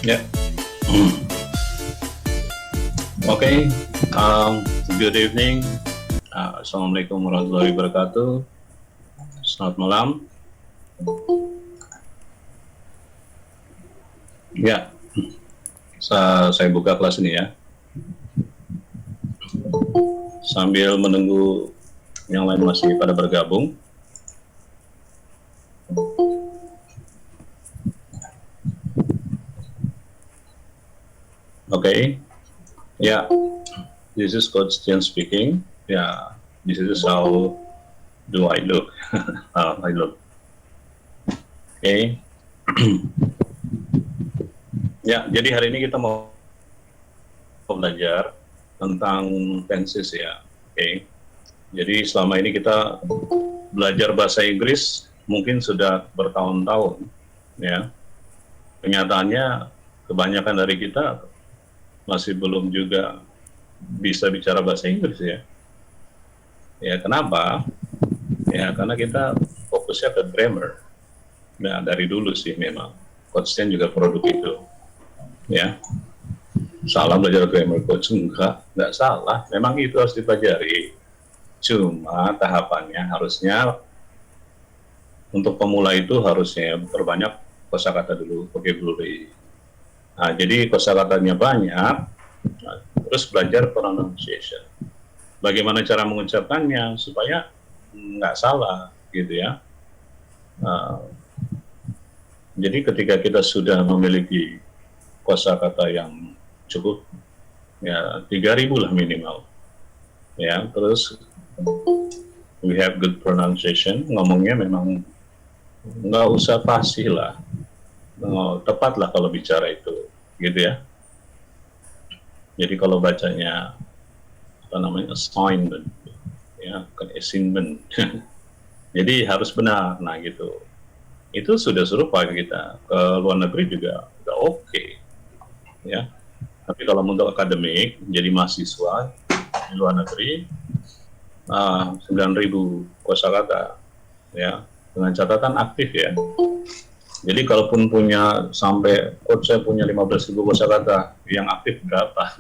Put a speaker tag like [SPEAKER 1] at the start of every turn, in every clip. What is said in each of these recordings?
[SPEAKER 1] Yeah. Okay. Good evening. Assalamualaikum warahmatullahi wabarakatuh. Selamat malam. Ya, saya buka kelas ini ya. Sambil menunggu yang lain masih pada bergabung. Okay. Yeah. This is Coach Tian speaking. Yeah. This is how do I look? How I look. Okay. Ya, jadi hari ini kita mau belajar tentang tenses ya. Oke. Jadi selama ini kita belajar bahasa Inggris mungkin sudah bertahun-tahun ya. Kenyataannya kebanyakan dari kita masih belum juga bisa bicara bahasa Inggris ya. Ya, kenapa? Ya, karena kita fokusnya ke grammar. Nah, dari dulu sih memang. Coach Tian juga produk itu. Ya. Salah belajar grammar coach? Enggak salah. Memang itu harus dipelajari. Cuma tahapannya harusnya untuk pemula itu harusnya perbanyak kosakata dulu, vocabulary. Nah, jadi kosakatanya banyak, terus belajar pronunciation. Bagaimana cara mengucapkannya supaya nggak salah, gitu ya. Jadi ketika kita sudah memiliki kosakata yang cukup, ya 3.000 lah minimal, ya. Terus we have good pronunciation, ngomongnya memang nggak usah fasih lah, tepat lah kalau bicara itu, gitu ya. Jadi kalau bacanya apa namanya assignment, ya bukan assignment, jadi harus benar. Nah gitu, itu sudah serupa kita ke luar negeri juga udah oke, ya. Tapi kalau untuk akademik, jadi mahasiswa di luar negeri, 9.000 kosakata, ya, dengan catatan aktif ya. Jadi kalaupun punya sampai, coach saya punya 15.000 kosakata, yang aktif berapa?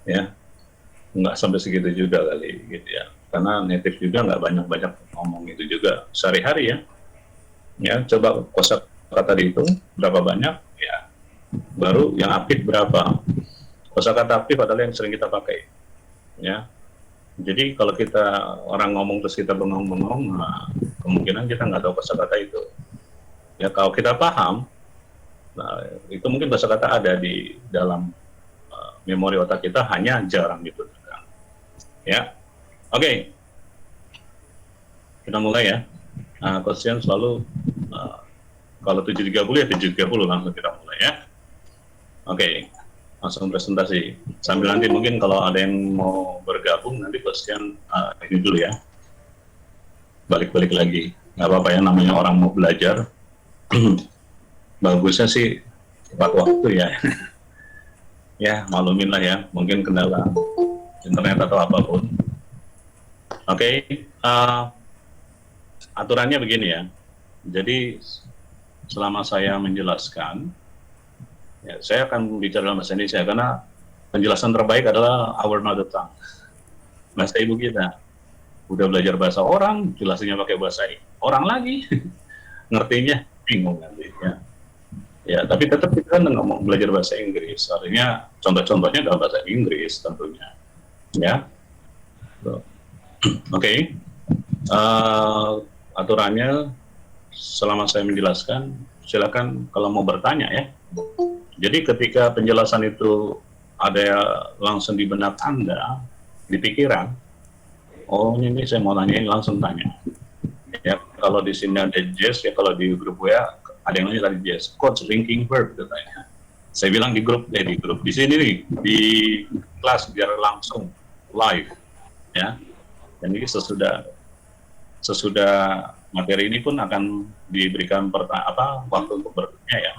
[SPEAKER 1] Ya, nggak sampai segitu juga kali, gitu ya. Karena native juga nggak banyak-banyak ngomong itu juga sehari-hari ya. Ya, coba kosakata dihitung berapa banyak, ya. Baru yang aktif berapa. Kosakata aktif adalah yang sering kita pakai, ya. Jadi kalau kita orang ngomong terus kita bengong-bengong, nah, kemungkinan kita nggak tahu kosakata itu. Ya kalau kita paham, nah, itu mungkin kosakata ada di dalam memori otak kita, hanya jarang diperlukan. Ya, oke. Kita mulai ya. Nah, Coach Tian selalu kalau 7.30 ya 7.30 langsung kita mulai ya. Oke. Langsung presentasi. Sambil nanti mungkin kalau ada yang mau bergabung, nanti Coach Tian ini dulu ya. Balik-balik lagi. Nggak apa-apa ya, namanya orang mau belajar. Bagusnya sih tepat waktu ya. Ya, maklumin lah ya. Mungkin kendala internet atau apapun. Oke. Aturannya begini ya. Jadi selama saya menjelaskan, ya, saya akan bicara dalam bahasa Indonesia karena penjelasan terbaik adalah our mother tongue, bahasa ibu kita. Udah belajar bahasa orang, jelasannya pakai bahasa orang lagi, ngertinya bingung nanti. Ya, tapi tetap kita kan ngomong belajar bahasa Inggris, artinya contoh-contohnya dalam bahasa Inggris tentunya. Ya, oke. Aturannya selama saya menjelaskan, silakan kalau mau bertanya ya. Jadi ketika penjelasan itu ada langsung di benak Anda, di pikiran, oh ini saya mau tanya, ini langsung tanya. Ya, kalau di sini ada Jess, ya kalau di grup WA ada yang nanya tadi Jess, coach linking verb katanya. Saya bilang di grup di sini nih, di kelas biar langsung live, ya. Dan ini sesudah materi ini pun akan diberikan waktu untuk bertanya ya.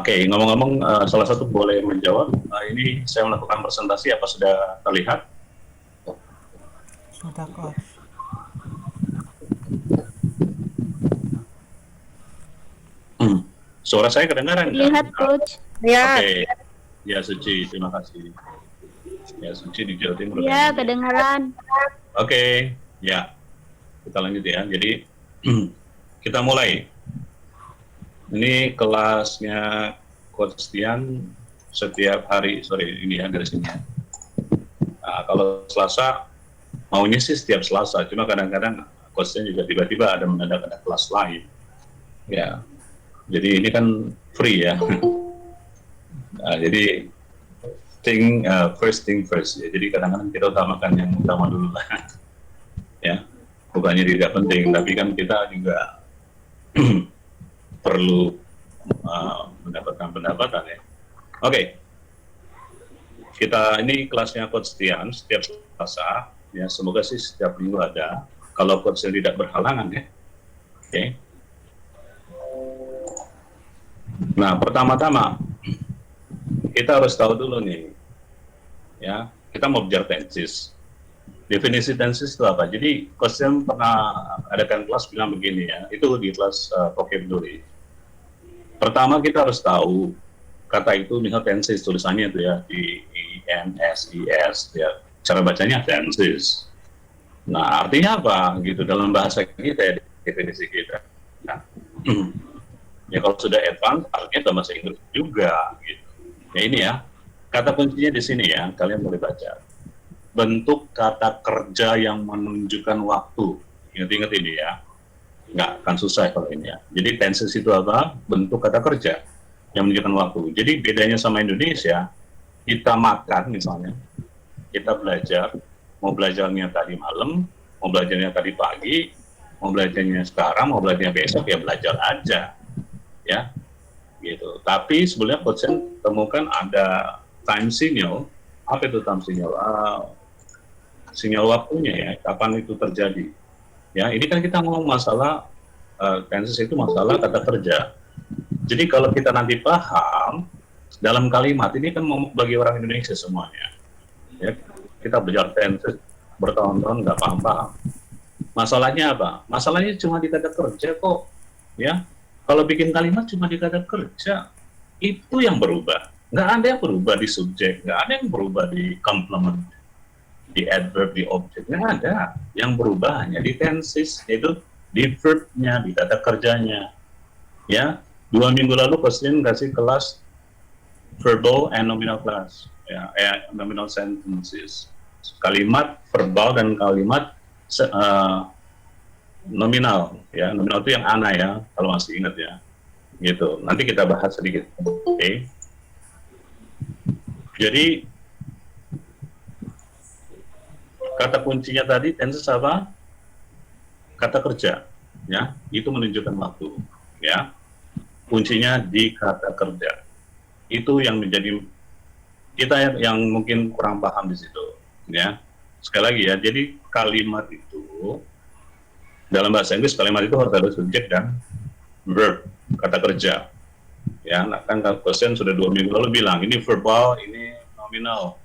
[SPEAKER 1] Oke, ngomong-ngomong, salah satu boleh menjawab. Ini saya melakukan presentasi, apa sudah terlihat?
[SPEAKER 2] Sudah, Coach.
[SPEAKER 1] Suara saya kedengaran nggak?
[SPEAKER 2] Lihat, Coach.
[SPEAKER 1] Oke. Ya, Suci, terima kasih. Ya, Suci di Jawa Timur.
[SPEAKER 2] Ya, kedengaran.
[SPEAKER 1] Oke, ya. Kita lanjut ya. Jadi, kita mulai. Ini kelasnya Coach Tian setiap hari, ini ya dari sini ya. Nah, kalau Selasa, maunya sih setiap Selasa, cuma kadang-kadang Coach Tian juga tiba-tiba ada mendadak ada kelas lain. Ya, jadi ini kan free ya. Nah, jadi first thing first ya. Jadi kadang-kadang kita utamakan yang utama dulu lah. Ya, bukannya tidak penting, tapi kan kita juga perlu mendapatkan pendapatan ya. Oke. Kita ini kelasnya Coach Tian setiap Selasa ya, semoga sih setiap minggu ada. Kalau Coach Tian tidak berhalangan ya. Oke. Nah, pertama-tama kita harus tahu dulu nih, ya, kita mau bicara tenses. Definisi tenses itu apa? Jadi, Coach Tian pernah adakan kelas bilang begini ya, itu di kelas vocabulary. Pertama kita harus tahu kata itu, misal tenses tulisannya itu ya di INSES ya, cara bacanya tenses. Nah, artinya apa gitu dalam bahasa kita ya, definisi kita. Nah, ya kalau sudah advance artinya dalam bahasa Inggris juga gitu. Ya ini ya, kata kuncinya di sini ya, kalian boleh baca. Bentuk kata kerja yang menunjukkan waktu. Ingat-ingat ini ya, nggak akan susah kalau ini ya. Jadi tenses itu apa? Bentuk kata kerja yang menunjukkan waktu. Jadi bedanya sama Indonesia, kita makan misalnya, kita belajar, mau belajarnya tadi malam, mau belajarnya tadi pagi, mau belajarnya sekarang, mau belajarnya besok, ya belajar aja. Ya, gitu. Tapi sebenarnya Coach Tian temukan ada time signal. Apa itu time signal? Sinyal waktunya ya, kapan itu terjadi. Ya, ini kan kita ngomong masalah tenses itu masalah kata kerja. Jadi kalau kita nanti paham dalam kalimat ini kan bagi orang Indonesia semuanya. Ya, kita belajar tenses bertahun-tahun nggak paham-paham. Masalahnya apa? Masalahnya cuma di kata kerja kok. Ya, kalau bikin kalimat cuma di kata kerja, itu yang berubah. Nggak ada yang berubah di subjek, nggak ada yang berubah di complement, di adverb, di objek, nggak ada. Yang berubah hanya di tenses, yaitu di verb-nya, di kata kerjanya. Ya, 2 minggu lalu Coach Tian kasih kelas verbal and nominal class, ya, nominal sentences. Kalimat verbal dan kalimat nominal, ya, nominal itu yang ana ya, kalau masih ingat ya, gitu. Nanti kita bahas sedikit, oke? Jadi kata kuncinya tadi tenses apa? Kata kerja, ya, itu menunjukkan waktu, ya. Kuncinya di kata kerja. Itu yang menjadi kita yang mungkin kurang paham di situ, ya. Sekali lagi ya, jadi kalimat itu dalam bahasa Inggris kalimat itu harus ada subjek dan verb, kata kerja. Ya, nah kan Coach Tian sudah 2 minggu lalu bilang ini verbal, ini nominal.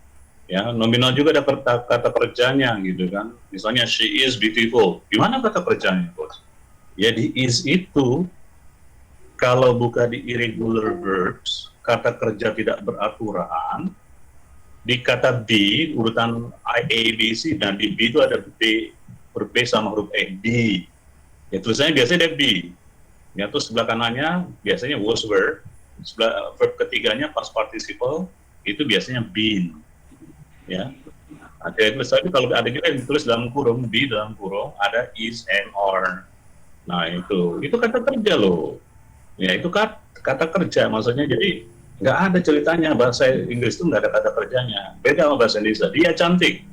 [SPEAKER 1] Ya, nominal juga ada kata kerjanya gitu kan. Misalnya she is beautiful. Gimana kata kerjanya, Coach? Ya di is itu kalau bukan di irregular verbs, kata kerja tidak beraturan, di kata be, urutan A, B, C, dan di B itu ada B, huruf B sama huruf E, B. Ya tulisannya biasanya ada B. Ya, terus sebelah kanannya biasanya was, were. Sebelah verb ketiganya past participle, itu biasanya been. Ya. Tapi kalau ada juga yang ditulis dalam kurung, be dalam kurung, ada is and are. Nah itu kata kerja loh. Ya itu kata kerja, maksudnya jadi nggak ada ceritanya bahasa Inggris itu nggak ada kata kerjanya. Beda sama bahasa Indonesia. Dia cantik,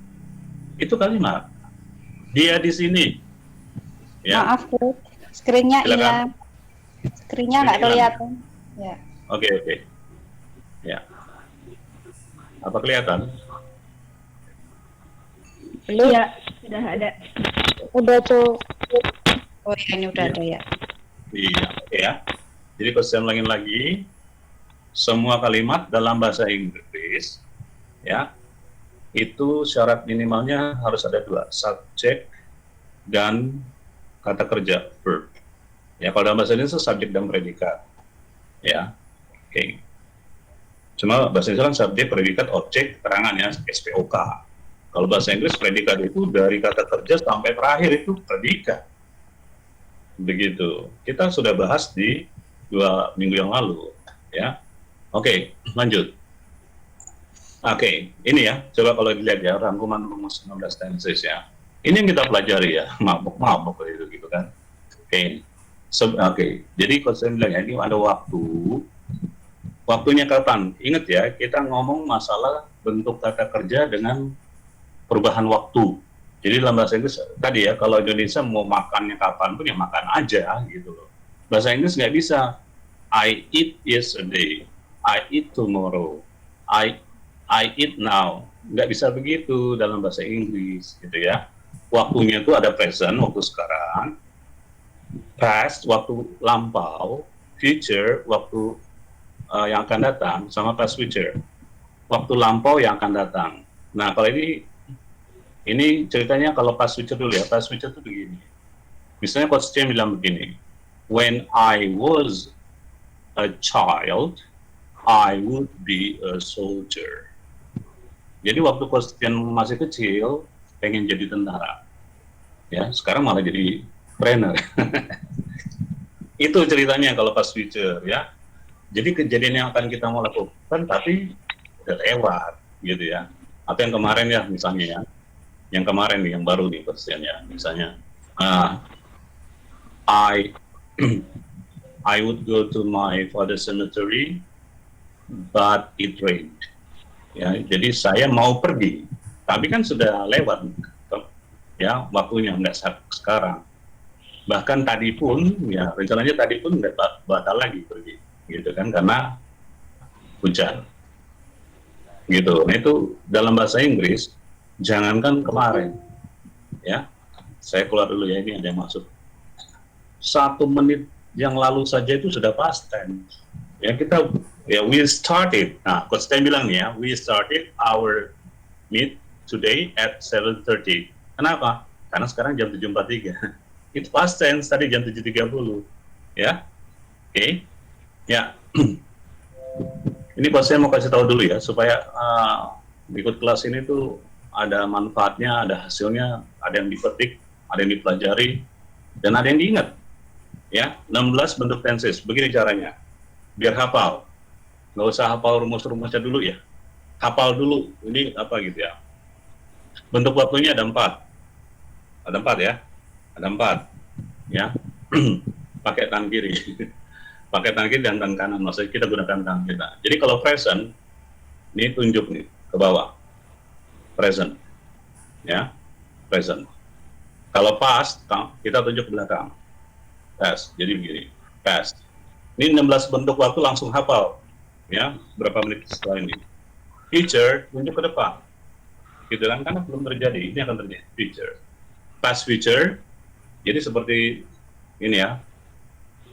[SPEAKER 1] itu kalimat. Dia di sini. Ya.
[SPEAKER 3] Maaf, Bu. Screen-nya hilang. Screen-nya nggak kelihatan. Ya.
[SPEAKER 1] Oke. Ya. Apa kelihatan?
[SPEAKER 3] Belum?
[SPEAKER 2] Ya, sudah ada.
[SPEAKER 3] Udah tuh. Oh ya, ini udah ada ya.
[SPEAKER 1] Iya, oke ya. Jadi kalau saya ulangin lagi, semua kalimat dalam bahasa Inggris, ya, itu syarat minimalnya harus ada 2, subjek dan kata kerja, verb. Ya, kalau dalam bahasa Indonesia subjek dan predikat. ya. Oke. Cuma bahasa Indonesia kan subjek, predikat, objek, keterangan ya, SPOK. Kalau bahasa Inggris predikat itu dari kata kerja sampai terakhir itu predikat. Begitu. Kita sudah bahas di 2 minggu yang lalu, ya. Oke, lanjut. Oke, ini ya, coba kalau dilihat ya, rangkuman rumus 16 tenses ya. Ini yang kita pelajari ya, mabuk itu gitu kan. Oke, oke. Jadi kalau saya bilang ya, ini ada waktunya kapan? Ingat ya, kita ngomong masalah bentuk kata kerja dengan perubahan waktu. Jadi dalam bahasa Inggris tadi ya, kalau Indonesia mau makannya kapan pun ya makan aja gitu loh. Bahasa Inggris nggak bisa. I eat yesterday, I eat tomorrow, I eat now. Nggak bisa begitu dalam bahasa Inggris gitu ya. Waktunya itu ada present, waktu sekarang, past, waktu lampau, future, waktu yang akan datang, sama past future, waktu lampau yang akan datang. Nah, kalau ini ceritanya kalau past future dulu ya, past future itu begini. Misalnya Coach Chen bilang begini, when I was a child, I would be a soldier. Jadi waktu Coach Chen masih kecil, pengen jadi tentara. Ya, sekarang malah jadi trainer. Itu ceritanya kalau past future ya. Jadi kejadian yang akan kita mau lakukan, tapi udah lewat, gitu ya. Atau yang kemarin ya, misalnya ya. Yang kemarin nih, yang baru nih persennya, misalnya, I would go to my father's cemetery, but it rained. Ya, jadi saya mau pergi, tapi kan sudah lewat, ya waktunya nggak sekarang. Bahkan tadi pun, ya rencananya tadi pun nggak batal lagi pergi, gitu kan, karena hujan. Gitu. Nah itu dalam bahasa Inggris. Jangankan kemarin, ya, saya keluar dulu ya, ini ada yang masuk. 1 menit yang lalu saja itu sudah past tense. Ya we started. Nah, Coach Ten bilang nih ya, we started our meet today at 7:30. Kenapa? Karena sekarang jam 7.43. Itu past tense, tadi jam 7.30. Ya, oke. Ya, ini Coach saya mau kasih tahu dulu ya, supaya ikut kelas ini tuh ada manfaatnya, ada hasilnya, ada yang dipetik, ada yang dipelajari, dan ada yang diingat. Ya, 16 bentuk tenses. Begini caranya, biar hafal. Nggak usah hafal rumus-rumusnya dulu ya. Hafal dulu, ini apa gitu ya. Bentuk waktunya ada 4. Ada 4 ya. Ada 4. Ya. Pakai tangan kiri. Pakai tangan kiri dan tangan kanan. Maksudnya kita gunakan tangan kita. Jadi kalau present, ini tunjuk nih ke bawah. Present, ya, present. Kalau past, kita tunjuk ke belakang. Past, jadi begini, past. Ini 16 bentuk waktu langsung hafal, ya, berapa menit setelah ini. Future, tunjuk ke depan. Gitu kan, karena belum terjadi, ini akan terjadi. Future, past future, jadi seperti ini ya,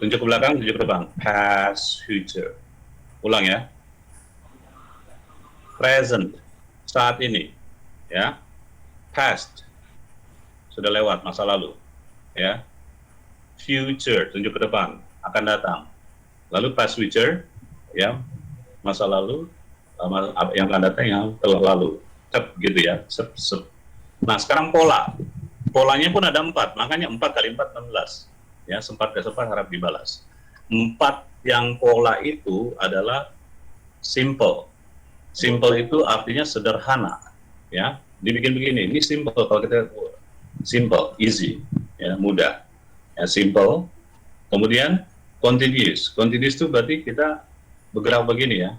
[SPEAKER 1] tunjuk ke belakang, tunjuk ke depan. Past future. Ulang ya. Present, saat ini. Ya, past sudah lewat, masa lalu, ya. Future, tunjuk ke depan, akan datang. Lalu past future, ya, masa lalu, yang akan datang, yang telah lalu. Cep, gitu ya, sep. Nah, sekarang polanya pun ada 4, makanya 4 kali 4 16. Ya, sempat ke sempat harap dibalas. 4 yang pola itu adalah simple. Simple itu artinya sederhana. Ya, dibikin begini. Ini simple kalau kita simple, easy, ya, mudah. Ya, simple. Kemudian continuous. Continuous itu berarti kita bergerak begini ya.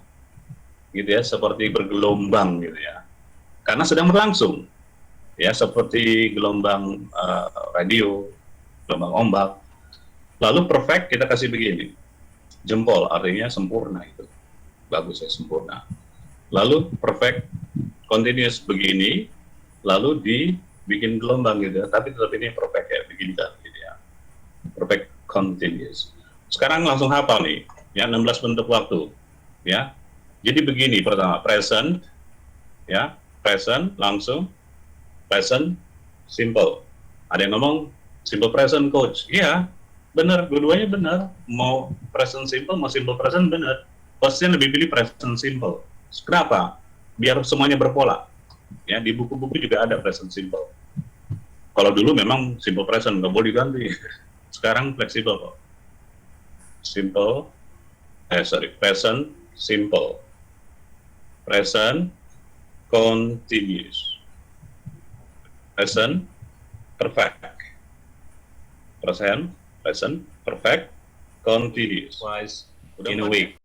[SPEAKER 1] Gitu ya, seperti bergelombang gitu ya. Karena sedang berlangsung. Ya, seperti gelombang radio, gelombang ombak. Lalu perfect kita kasih begini. Jempol artinya sempurna itu. Bagus ya, sempurna. Lalu perfect continuous begini, lalu dibikin gelombang gitu ya, tapi tetap ini perfect ya, begini kan gitu ya. Perfect continuous. Sekarang langsung hafal nih, ya 16 bentuk waktu, ya. Jadi begini pertama, present, ya, present langsung, present simple. Ada yang ngomong simple present coach, iya, Benar, dua-duanya benar. Mau present simple, mau simple present benar. Pastinya lebih pilih present simple. Kenapa? Biar semuanya berpola. Ya, di buku-buku juga ada present simple. Kalau dulu memang simple present, nggak boleh diganti. Sekarang fleksibel kok. Present simple. Present continuous. Present perfect. Present perfect continuous. Twice in a week.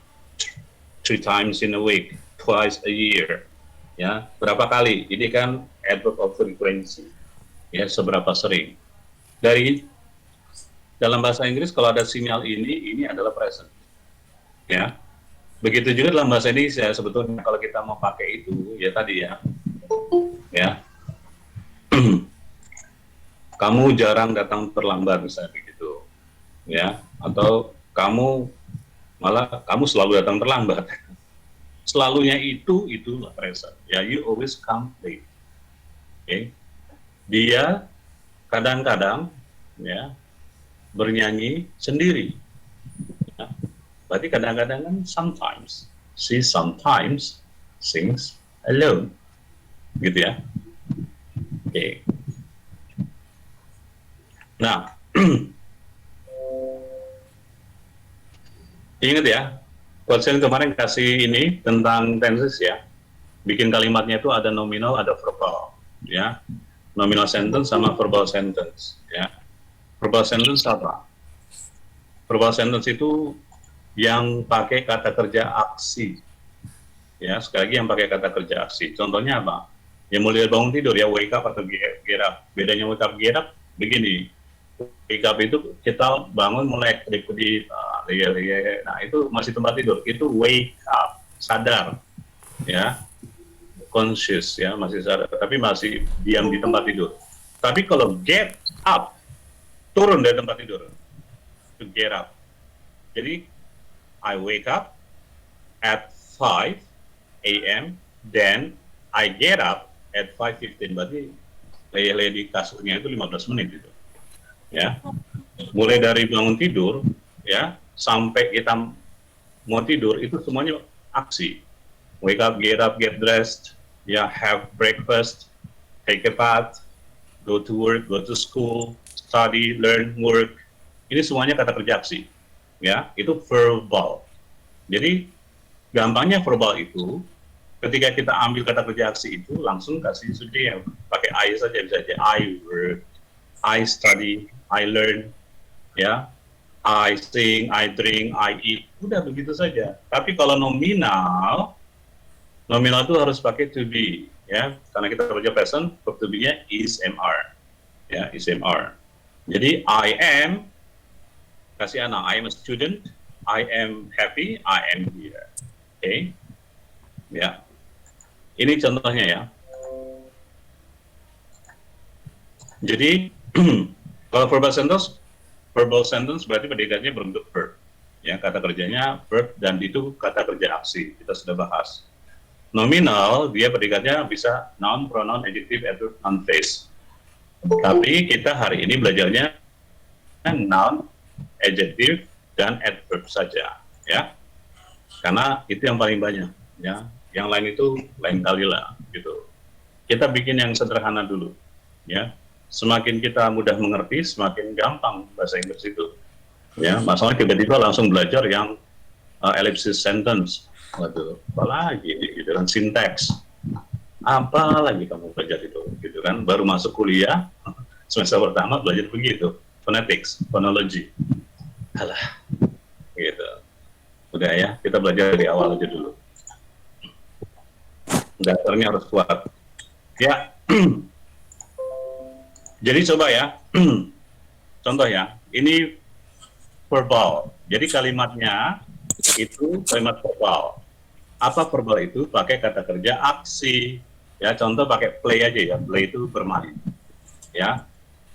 [SPEAKER 1] 3 times in a week. Twice a year. Ya, berapa kali? Ini kan adverb of frequency. Ya, seberapa sering. Dari dalam bahasa Inggris kalau ada sinyal ini adalah present. Ya. Begitu juga dalam bahasa Indonesia sebetulnya kalau kita mau pakai itu ya tadi ya. Ya. Kamu jarang datang terlambat misalnya begitu. Ya, atau kamu selalu datang terlambat. Selalunya itulah present. Ya, you always come late. Okay. Dia kadang-kadang ya bernyanyi sendiri. Ya. Berarti kadang-kadang kan sometimes. She sometimes sings alone. Gitu ya. Oke. Okay. Nah, ingat ya, Quotient kemarin kasih ini tentang tenses ya. Bikin kalimatnya itu ada nominal, ada verbal, ya. Nominal sentence sama verbal sentence, ya. Verbal sentence apa? Verbal sentence itu yang pakai kata kerja aksi, ya. Sekali lagi yang pakai kata kerja aksi. Contohnya apa? Ya mulai bangun tidur ya, wake up atau get up. Bedanya wake up, get up begini. Wake up itu kita bangun mulai kedip-kedip, nah itu masih tempat tidur, itu wake up, sadar, ya, conscious, ya, masih sadar, tapi masih diam di tempat tidur. Tapi kalau get up, turun dari tempat tidur, to get up. Jadi, I wake up at 5 a.m., then I get up at 5:15, berarti leleh di kasurnya itu 15 menit itu. Ya, mulai dari bangun tidur ya sampai kita mau tidur itu semuanya aksi. Wake up, get dressed, ya, have breakfast, take a bath, go to work, go to school, study, learn, work. Ini semuanya kata kerja aksi. Ya, itu verbal. Jadi gampangnya verbal itu ketika kita ambil kata kerja aksi itu langsung kasih subjek, pakai I saja, bisa aja I work, I study, I learn, ya, I sing, I drink, I eat, udah begitu saja. Tapi kalau nominal itu harus pakai to be, ya, karena kita kerja present, verb to be-nya is MR, ya, is MR. Jadi I am, kasih anak, I am a student, I am happy, I am here, oke, ya. Ini contohnya ya. Jadi kalau verbal sentence berarti predikatnya berbentuk verb. Ya, kata kerjanya verb dan itu kata kerja aksi. Kita sudah bahas. Nominal dia predikatnya bisa noun, pronoun, adjective, adverb, noun phrase. Tapi kita hari ini belajarnya noun, adjective, dan adverb saja, ya. Karena itu yang paling banyak, ya. Yang lain itu lain kali lah, gitu. Kita bikin yang sederhana dulu, ya. Semakin kita mudah mengerti, semakin gampang bahasa Inggris itu. Ya, masalahnya tiba-tiba langsung belajar yang ellipsis sentence, waduh, apalagi gitu kan, sinteks, apa lagi kamu belajar itu, gitu kan? Baru masuk kuliah semester pertama belajar begitu, phonetics, phonology, alah, gitu. Udah ya, kita belajar dari awal aja dulu. Dasarnya harus kuat. Ya. Jadi coba ya, contoh ya, ini verbal. Jadi kalimatnya itu kalimat verbal. Apa verbal itu? Pakai kata kerja aksi. Ya, contoh pakai play aja ya. Play itu bermain. Ya,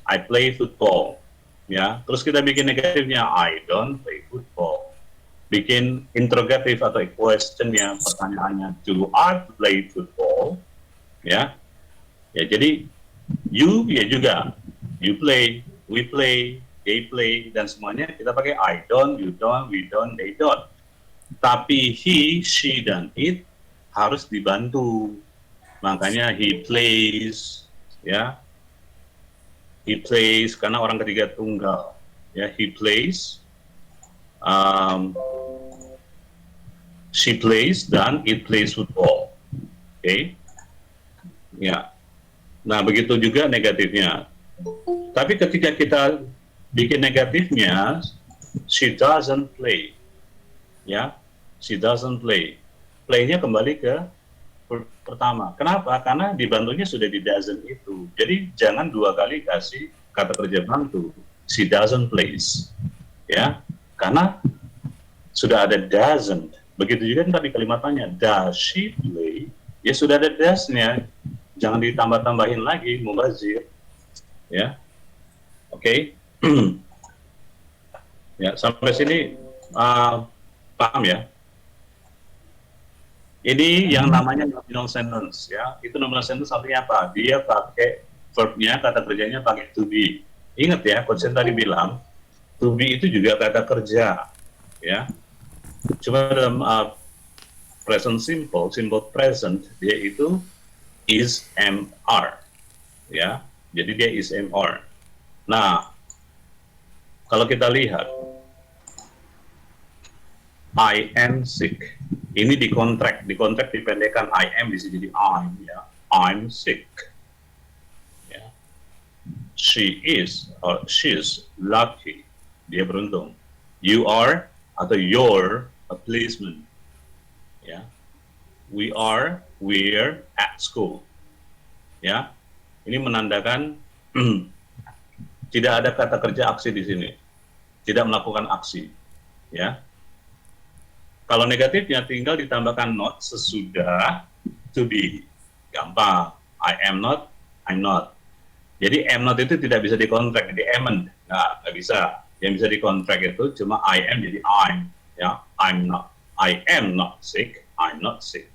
[SPEAKER 1] I play football. Ya, terus kita bikin negatifnya, I don't play football. Bikin interrogatif atau questionnya, pertanyaannya, do I play football? Ya, ya jadi you ya juga, you play, we play, they play, dan semuanya kita pakai I don't, you don't, we don't, they don't. Tapi he, she, dan it harus dibantu. Makanya he plays, ya. He plays karena orang ketiga tunggal. Ya, he plays. She plays dan it plays football. Oke. Ya. Nah, begitu juga negatifnya. Tapi ketika kita bikin negatifnya, she doesn't play. Ya, she doesn't play. Play-nya kembali ke pertama. Kenapa? Karena dibantunya sudah di doesn't itu. Jadi jangan dua kali kasih kata kerja bantu. She doesn't plays. Ya, karena sudah ada doesn't. Begitu juga tadi kalimatnya, does she play? Ya sudah ada does-nya. Jangan ditambah-tambahin lagi, mubazir. Ya, oke. Ya, sampai sini paham ya? Ini yang namanya nominal sentence, ya. Itu nominal sentence artinya apa? Dia pakai verb-nya, kata kerjanya pakai to be. Ingat ya, Coach Sen tadi bilang, to be itu juga kata kerja, ya. Cuma dalam present simple, simple present, dia itu is MR, ya. Jadi dia is MR. Nah, kalau kita lihat, I am sick. Ini dikontrak dipendekkan I am bisa jadi I'm, ya. I'm sick. Ya. She is or she's lucky. Dia beruntung. You are atau you're a policeman. Ya. We're at school. Ya. Ini menandakan tidak ada kata kerja aksi di sini. Tidak melakukan aksi. Ya. Kalau negatifnya tinggal ditambahkan not sesudah to be. Gampang. I am not, I'm not. Jadi am not itu tidak bisa dikontrak, jadi amn't. Nggak bisa. Yang bisa dikontrak itu cuma I am jadi I'm. Ya, I'm not. I am not sick, I'm not sick.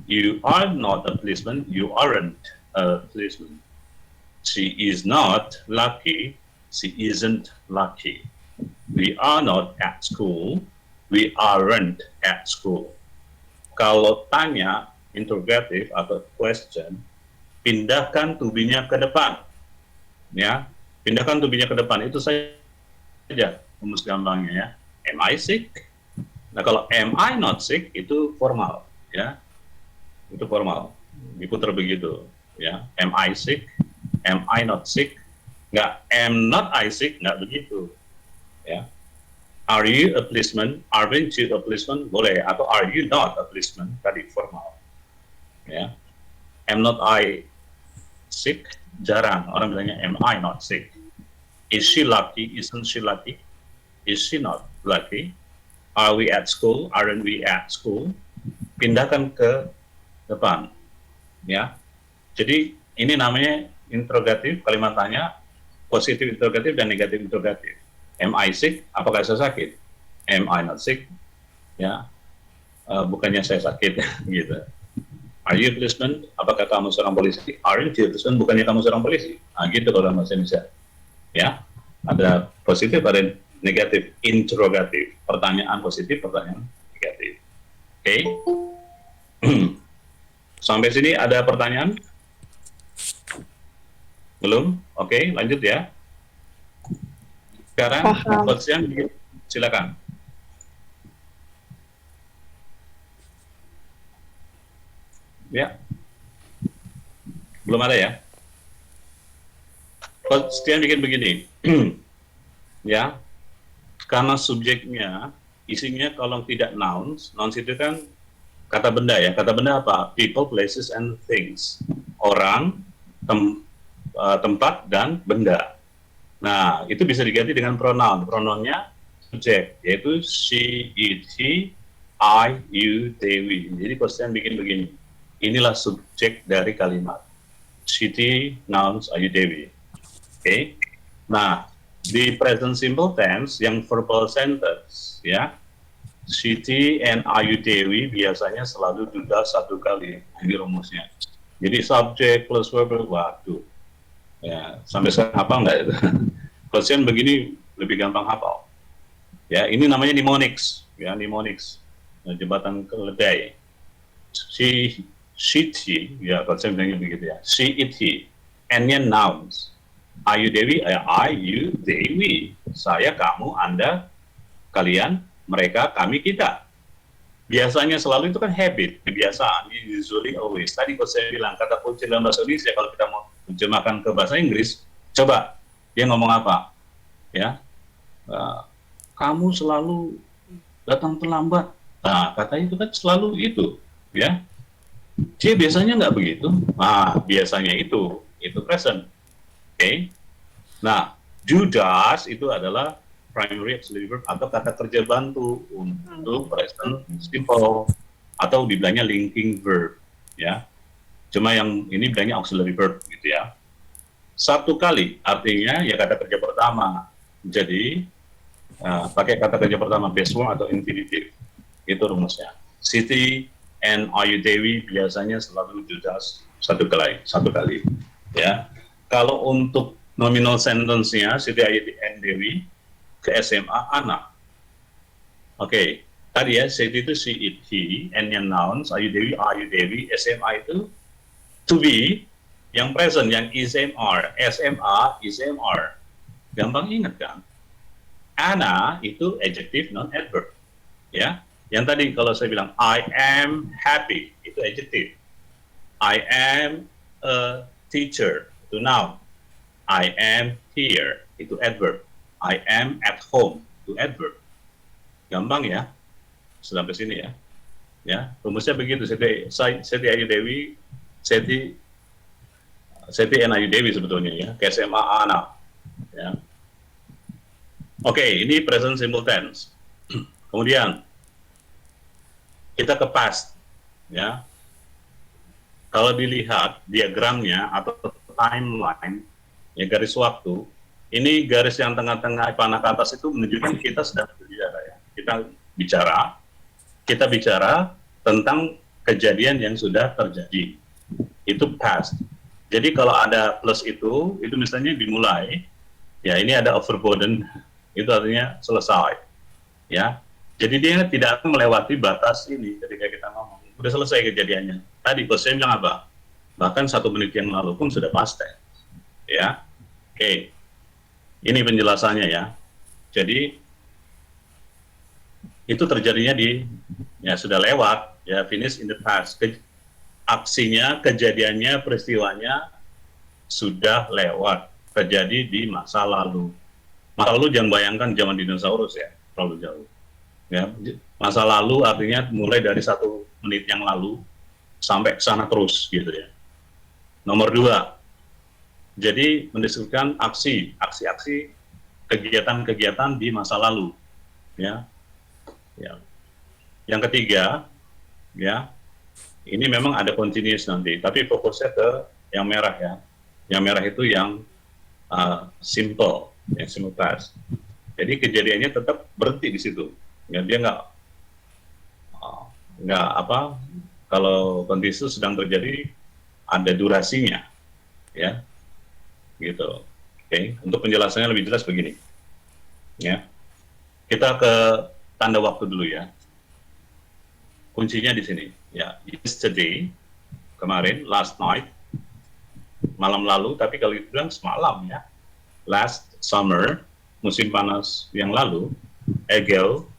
[SPEAKER 1] You are not a policeman, you aren't a policeman. She is not lucky, she isn't lucky. We are not at school, we aren't at school. Kalau tanya interrogative atau question, pindahkan to be-nya ke depan. Ya, pindahkan to be-nya ke depan itu saja rumus gampangnya ya. Am I sick? Nah, kalau am I not sick itu formal, ya. Itu formal. Diputar begitu, ya. Am I sick? Am I not sick? Nggak, am not I sick? Nggak begitu, ya. Are you a policeman? Aren't you a policeman? Boleh. Atau are you not a policeman? Tadi formal. Ya. Am not I sick? Jarang. Orang bilangnya, am I not sick? Is she lucky? Isn't she lucky? Is she not lucky? Are we at school? Aren't we at school? Pindahkan ke depan. Ya. Jadi, ini namanya interrogatif, kalimat tanya, positif interrogatif dan negatif interrogatif. Am I sick? Apakah saya sakit? Am I not sick? Ya, bukannya saya sakit, gitu. Are you a policeman? Apakah kamu seorang polisi? Aren't you a policeman? Bukannya kamu seorang polisi? Nah, gitu kalau bahasa Indonesia. Ya, ada positif, ada negatif, interrogatif. Pertanyaan positif, pertanyaan negatif. Oke? Sampai sini ada pertanyaan? Belum? Oke, lanjut ya. Sekarang, Coach Yan, silakan. Ya, belum ada ya. Coach Yan bikin begini, ya, karena subjeknya, isinya kalau tidak nouns, nouns itu kan kata benda ya. Kata benda apa? People, places, and things. Orang, tempat, dan benda. Nah, itu bisa diganti dengan pronoun. Pronounnya subjek, yaitu she, it, he, I, you, they, we. Jadi Kostian bikin begini. Inilah subjek dari kalimat. She, nouns, I, you, they, we. Oke. Nah, di present simple tense yang verbal sentence, ya, she and I, you, they, we biasanya selalu sudah satu kali. Ini rumusnya. Jadi subjek plus verb, waduh. Ya, sampai sekarang apa enggak itu? Pasien begini lebih gampang hafal. Ya, ini namanya mnemonics, ya mnemonics, jembatan keledai. She, ya kalau saya bilangnya begitu ya. She, it, he. N-nya nouns. Ayu Dewi, I, you, they, we. Saya, kamu, Anda, kalian, mereka, kami, kita. Biasanya selalu itu kan habit, kebiasaan, usually always. Tadi kalau saya bilang kata kunci dalam bahasa Indonesia, kalau kita mau terjemahkan ke bahasa Inggris, coba dia ngomong apa? Ya, kamu selalu datang terlambat. Nah, kata itu kan selalu itu, ya. Dia biasanya nggak begitu. Nah, biasanya itu present. Oke. Nah, do does itu adalah primary auxiliary verb atau kata kerja bantu untuk present simple atau dibilangnya linking verb, ya. Cuma yang ini bilangnya auxiliary verb gitu ya. Satu kali artinya ya kata kerja pertama. Jadi pakai kata kerja pertama base form atau infinitive. Itu rumusnya. Siti and Ayu Dewi biasanya selalu do does satu kali, ya. Kalau untuk nominal sentence-nya Siti Ayu and Dewi ke SMA anak. Oke, tadi ya Siti itu she, it, he, N-nya nouns, Ayu Dewi, SMA itu to be, yang present, yang is, are, SMA, is, are. Gampang ingat kan? Ana itu adjective non adverb, ya. Yang tadi kalau saya bilang I am happy itu adjective. I am a teacher itu noun. I am here itu adverb. I am at home itu adverb. Gampang ya? Sampai sini ya. Ya, rumusnya begitu. Siti Ayu Dewi, Siti and Ayu Dewi sebetulnya ya. Ke SMA anak. Ya. Oke, ini present simple tense. Kemudian kita ke past, ya. Kalau dilihat diagramnya atau timeline, ya garis waktu, ini garis yang tengah-tengah panah ke atas itu menunjukkan kita sedang berbicara, ya. Kita bicara tentang kejadian yang sudah terjadi. Itu past. Jadi kalau ada plus itu misalnya dimulai, ya ini ada overburden, itu artinya selesai, ya. Jadi dia tidak akan melewati batas ini ketika kita ngomong. Udah selesai kejadiannya. Tadi bos saya bilang apa? Bahkan 1 menit yang lalu pun sudah past tense, ya. Oke. Ini penjelasannya ya. Jadi itu terjadinya ya sudah lewat, ya finish in the past. Aksinya, kejadiannya, peristiwanya sudah lewat, terjadi di masa lalu. Masa lalu jangan bayangkan zaman dinosaurus ya, terlalu jauh. Ya, masa lalu artinya mulai dari 1 menit yang lalu sampai ke sana terus gitu ya. Nomor 2, jadi mendeskripsikan aksi, kegiatan-kegiatan di masa lalu, ya. Yang ketiga, ya, ini memang ada continuous nanti, tapi fokusnya ke yang merah ya. Yang merah itu yang simple, yang simple past. Jadi kejadiannya tetap berhenti di situ. Ya, dia nggak apa, kalau kondisi sedang terjadi ada durasinya, ya, gitu. Oke, untuk penjelasannya lebih jelas begini, ya. Kita ke tanda waktu dulu ya. Kuncinya di sini, ya. Yesterday, kemarin, last night, malam lalu, tapi kalau dibilang semalam ya. Last summer, musim panas yang lalu. Ago,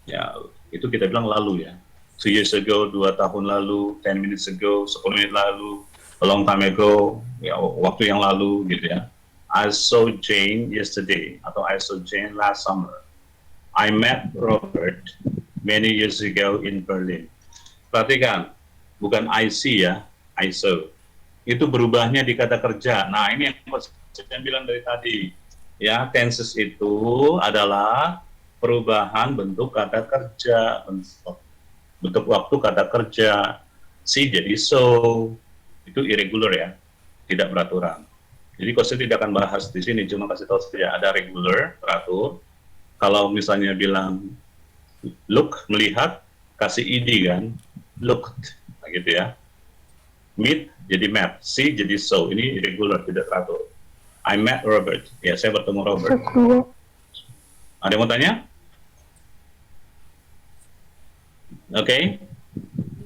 [SPEAKER 1] ya itu kita bilang lalu ya. 2 years ago, 2 tahun lalu, 10 minutes ago, 10 menit lalu, a long time ago, ya waktu yang lalu gitu ya. I saw Jane yesterday, atau I saw Jane last summer. I met Robert many years ago in Berlin. Perhatikan, bukan I see ya, I saw. Itu berubahnya di kata kerja. Nah ini yang saya bilang dari tadi. Ya, tenses itu adalah perubahan bentuk kata kerja, bentuk waktu kata kerja. See jadi so, itu irregular ya, tidak beraturan. Jadi saya tidak akan bahas di sini, cuma kasih tahu saja ada regular, teratur. Kalau misalnya bilang look, melihat, kasih id kan, looked, nah gitu ya. Meet jadi met, see jadi so, ini irregular, tidak teratur. I met Robert. Ya, saya bertemu Robert. Ada yang mau tanya? Oke.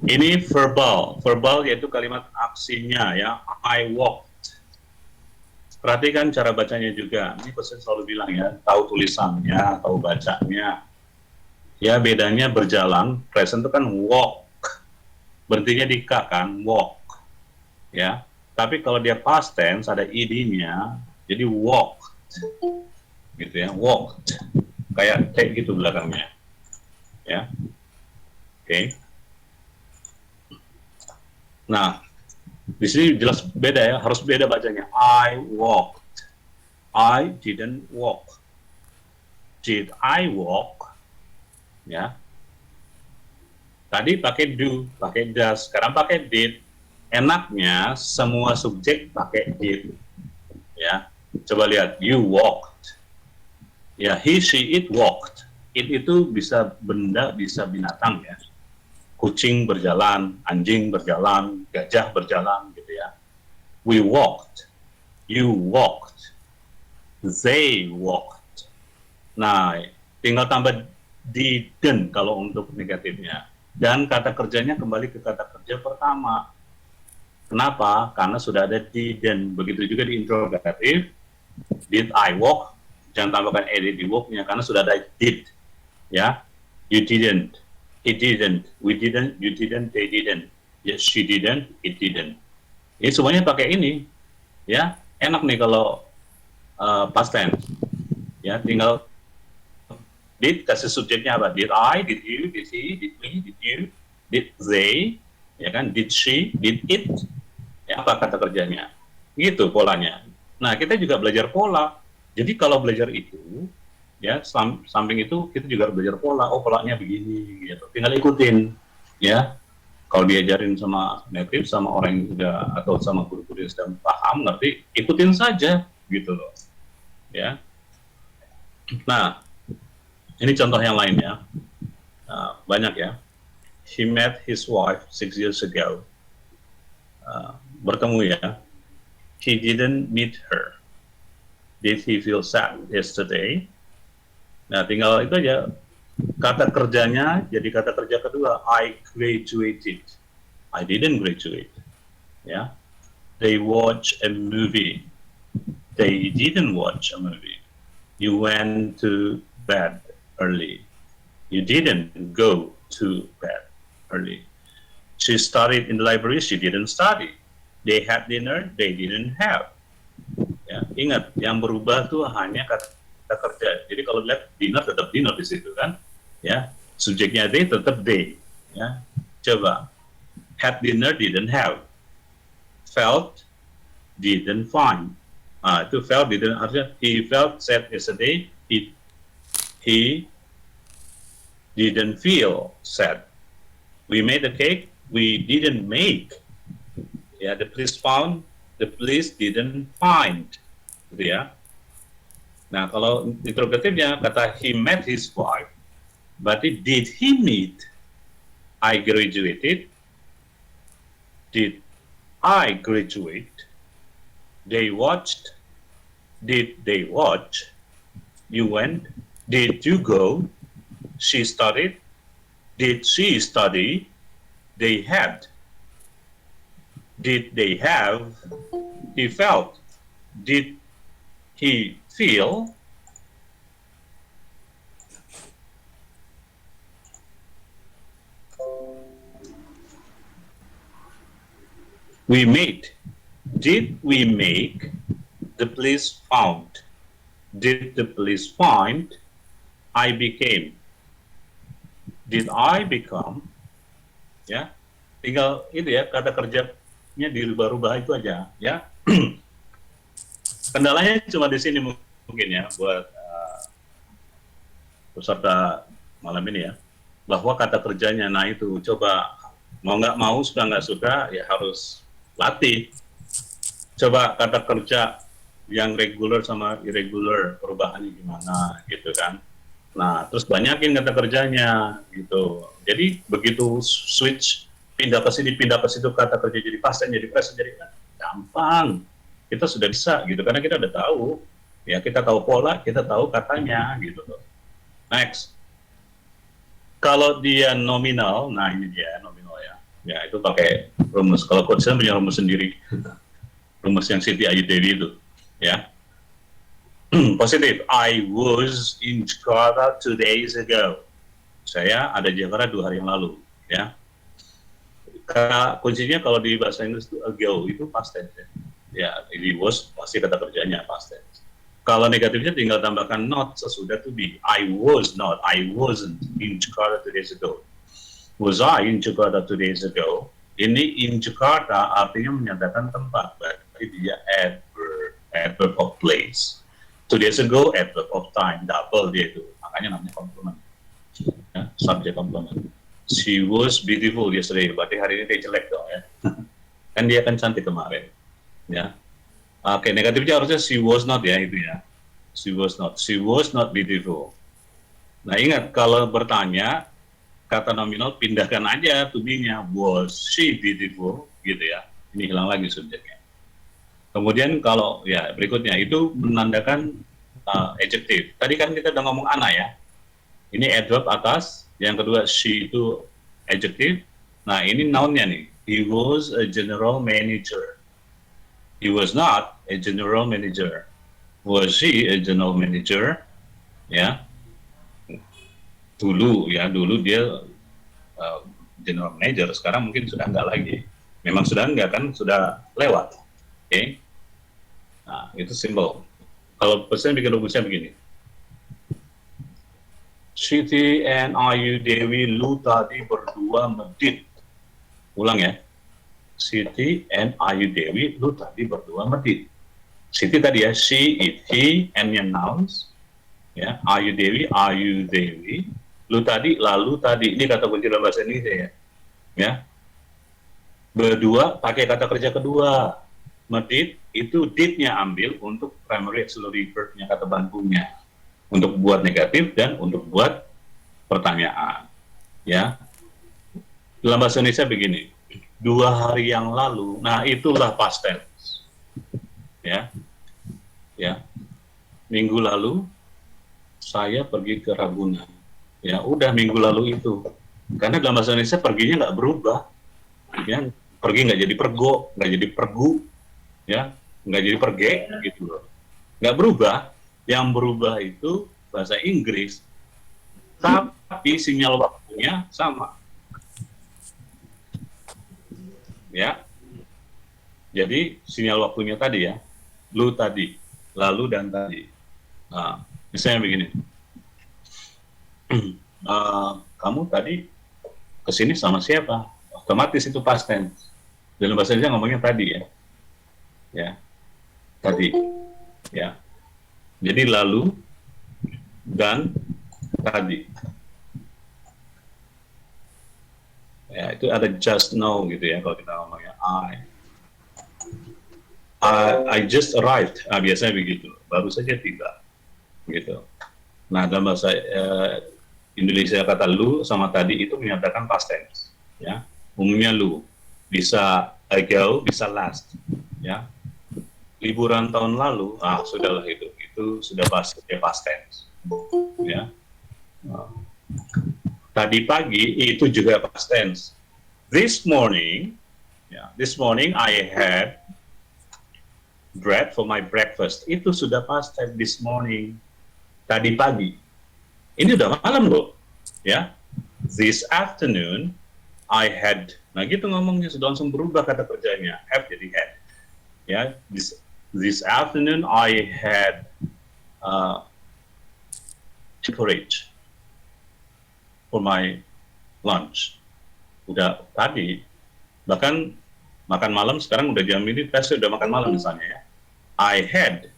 [SPEAKER 1] Ini verbal. Verbal yaitu kalimat aksinya ya. I walked. Perhatikan cara bacanya juga. Ini pesan selalu bilang ya, tahu tulisannya, tahu bacanya. Ya, bedanya berjalan, present itu kan walk. Berhentinya di K kan, walk. Ya. Tapi kalau dia past tense ada id-nya, jadi walked. Gitu ya, walked. Kayak T gitu belakangnya. Ya. Oke. Nah, di sini jelas beda ya, harus beda bacanya. I walked. I didn't walk. Did I walk? Ya. Tadi pakai do, pakai does, sekarang pakai did. Enaknya semua subjek pakai did. Ya. Coba lihat, you walked. Ya, he, she, it walked. It itu bisa benda, bisa binatang ya. Kucing berjalan, anjing berjalan, gajah berjalan gitu ya. We walked, you walked, they walked. Nah, tinggal tambah didn't kalau untuk negatifnya. Dan kata kerjanya kembali ke kata kerja pertama. Kenapa? Karena sudah ada didn't. Begitu juga di interrogatif. Did I walk? Jangan tambahkan ed di walk-nya karena sudah ada did. Ya, you didn't. It didn't, we didn't, you didn't, they didn't. Yes, she didn't, it didn't. Ini semuanya pakai ini, ya. Enak nih kalau past tense. Ya, tinggal did kasih subjeknya apa? Did I, did you, did he, did we, did you, did they, ya kan? Did she, did it. Ya, apa kata kerjanya? Gitu polanya. Nah, kita juga belajar pola. Jadi kalau belajar itu, ya samping itu kita juga harus belajar pola. Oh, polanya begini gitu, tinggal ikutin ya. Kalau diajarin sama native, sama orang yang sudah atau sama guru-guru yang sudah paham ngerti, ikutin saja gitu loh ya. Nah, ini contoh yang lain ya. Banyak ya. He met his wife 6 years ago. Bertemu ya. He didn't meet her. Did he feel sad yesterday? Nah, tinggal itu aja. Kata kerjanya jadi kata kerja kedua. I graduated. I didn't graduate. Ya. They watch a movie. They didn't watch a movie. You went to bed early. You didn't go to bed early. She studied in the library. She didn't study. They had dinner. They didn't have. Ya, ingat, yang berubah tuh hanya kata kerja. Jadi kalau lihat dinner tetap dinner di situ kan, ya. Subjeknya they tetap they, ya. Coba, had dinner didn't have, felt didn't find. Itu felt didn't artinya he felt sad yesterday, he didn't feel sad. We made a cake, we didn't make. Ya, the police found, the police didn't find. Gitu ya. Nah, kalau interrogatifnya kata he met his wife, berarti did he meet? I graduated. Did I graduate? They watched. Did they watch? You went. Did you go? She studied. Did she study? They had. Did they have? He felt. Did he feel? We made. Did we make? The police found. Did the police find? I became. Did I become? Ya, tinggal itu ya, kata kerjanya dirubah-rubah itu aja ya. Kendalanya cuma di sini mungkin ya buat peserta malam ini ya, bahwa kata kerjanya, nah itu coba mau nggak mau, suka nggak suka ya harus latih. Coba kata kerja yang regular sama irregular perubahannya gimana gitu kan. Nah terus banyakin kata kerjanya gitu. Jadi begitu switch pindah ke sini pindah ke situ, kata kerja jadi past tense jadi present jadi kan gampang kita sudah bisa gitu, karena kita udah tahu, ya kita tahu pola, kita tahu katanya gitu loh. Next, kalau dia nominal, nah ini dia nominal ya itu pakai rumus. Kalau Coach Sam punya rumus sendiri, rumus yang Siti Ayu Dewi itu, ya. Positif, I was in Jakarta 2 days ago. Saya ada di Jakarta 2 hari yang lalu, ya. Karena kuncinya kalau di bahasa Inggris itu ago itu past tense. Ya, ini was pasti kata kerjanya past tense. Kalau negatifnya tinggal tambahkan not sesudah to be. I was not, I wasn't in Jakarta 2 days ago. Was I in Jakarta 2 days ago? Ini in Jakarta artinya menyatakan tempat, berarti dia adverb of place. 2 days ago, adverb of time, double dia itu, makanya namanya complement. Ya, subject complement. She was beautiful yesterday, berarti hari ini dia jelek dong ya. Kan dia kan cantik kemarin. Ya. Oke, negatifnya harusnya she was not ya itu ya. She was not beautiful. Nah ingat kalau bertanya kata nominal pindahkan aja to be-nya, was she beautiful gitu ya. Ini hilang lagi subjeknya. Kemudian kalau ya berikutnya itu menandakan adjective. Tadi kan kita udah ngomong Ana ya. Ini adverb atas, yang kedua she itu adjective. Nah ini noun-nya nih. He was a general manager. He was not a general manager. Was she a general manager? Ya. Dulu dia general manager, sekarang mungkin sudah enggak lagi. Memang sudah enggak kan, sudah lewat. Oke. Nah, itu simple. Kalau pesan bikin rumusnya begini. Siti and Ayu Dewi lu tadi berdua medit. Ulang ya. Siti and Ayu Dewi lu tadi berdua medit. Siti tadi ya, she, it, he, and yang nouns. Ya, Ayu Dewi, lu tadi, lalu tadi. Ini kata kunci dalam bahasa Indonesia ya. Ya. Berdua pakai kata kerja kedua. Medit itu did-nya ambil untuk primary auxiliary verb-nya, kata bantunya. Untuk buat negatif dan untuk buat pertanyaan. Ya. Dalam bahasa Indonesia begini. 2 hari yang lalu, nah itulah past tense. Ya. Ya. Minggu lalu saya pergi ke Ragunan. Ya, udah minggu lalu itu. Karena dalam bahasa Indonesia perginya nggak berubah. Ya, pergi nggak jadi pergo, nggak jadi pergu, ya, nggak jadi perge, gitu loh. Nggak berubah. Yang berubah itu bahasa Inggris, tapi sinyal waktunya sama. Ya, jadi sinyal waktunya tadi ya, lu tadi, lalu dan tadi. Nah, misalnya begini, kamu tadi kesini sama siapa? Otomatis itu past tense. Dalam bahasa Indonesia ngomongnya tadi ya, ya, tadi, ya. Jadi lalu dan tadi. Ya, itu ada just now gitu ya kalau kita ngomongnya I just arrived. Biasanya begitu. Baru saja tiba. Gitu. Nah, dalam bahasa Indonesia kata lu sama tadi itu menyatakan past tense, ya. Umumnya lu bisa ago, bisa last, ya. Liburan tahun lalu, sudahlah itu sudah pasti past tense, ya. Tadi pagi itu juga past tense. This morning I had bread for my breakfast. Itu sudah past tense, this morning. Tadi pagi. Ini udah malam loh, ya. This afternoon I had. Nah gitu ngomongnya sudah langsung berubah kata kerjanya. Have jadi had. Ya. This afternoon I had porridge for my lunch. Udah tadi, bahkan makan malam sekarang udah jam ini, saya udah makan malam misalnya ya. I had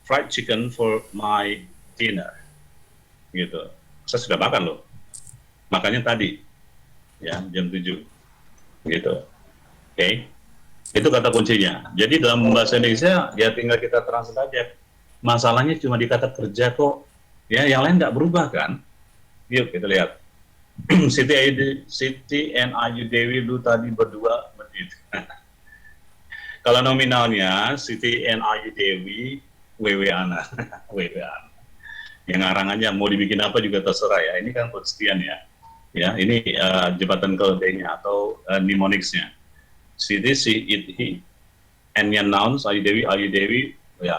[SPEAKER 1] fried chicken for my dinner. Gitu. Saya sudah makan loh. Makannya tadi, ya jam 7. Gitu. Oke. Itu kata kuncinya. Jadi dalam bahasa Indonesia, ya tinggal kita translate aja. Masalahnya cuma di kata kerja kok, ya yang lain nggak berubah kan? Yuk kita lihat. Siti and Ayu Dewi lu tadi berdua Gitu. Kalau nominalnya Siti and Ayu Dewi WW Ana. WW Ana. Yang arangannya mau dibikin apa juga terserah ya. Ini kan Konstian ya. Ya, ini jabatan keledainya atau mnemonicsnya. Siti, she, it, he. N-nya nouns, Ayu Dewi, ya.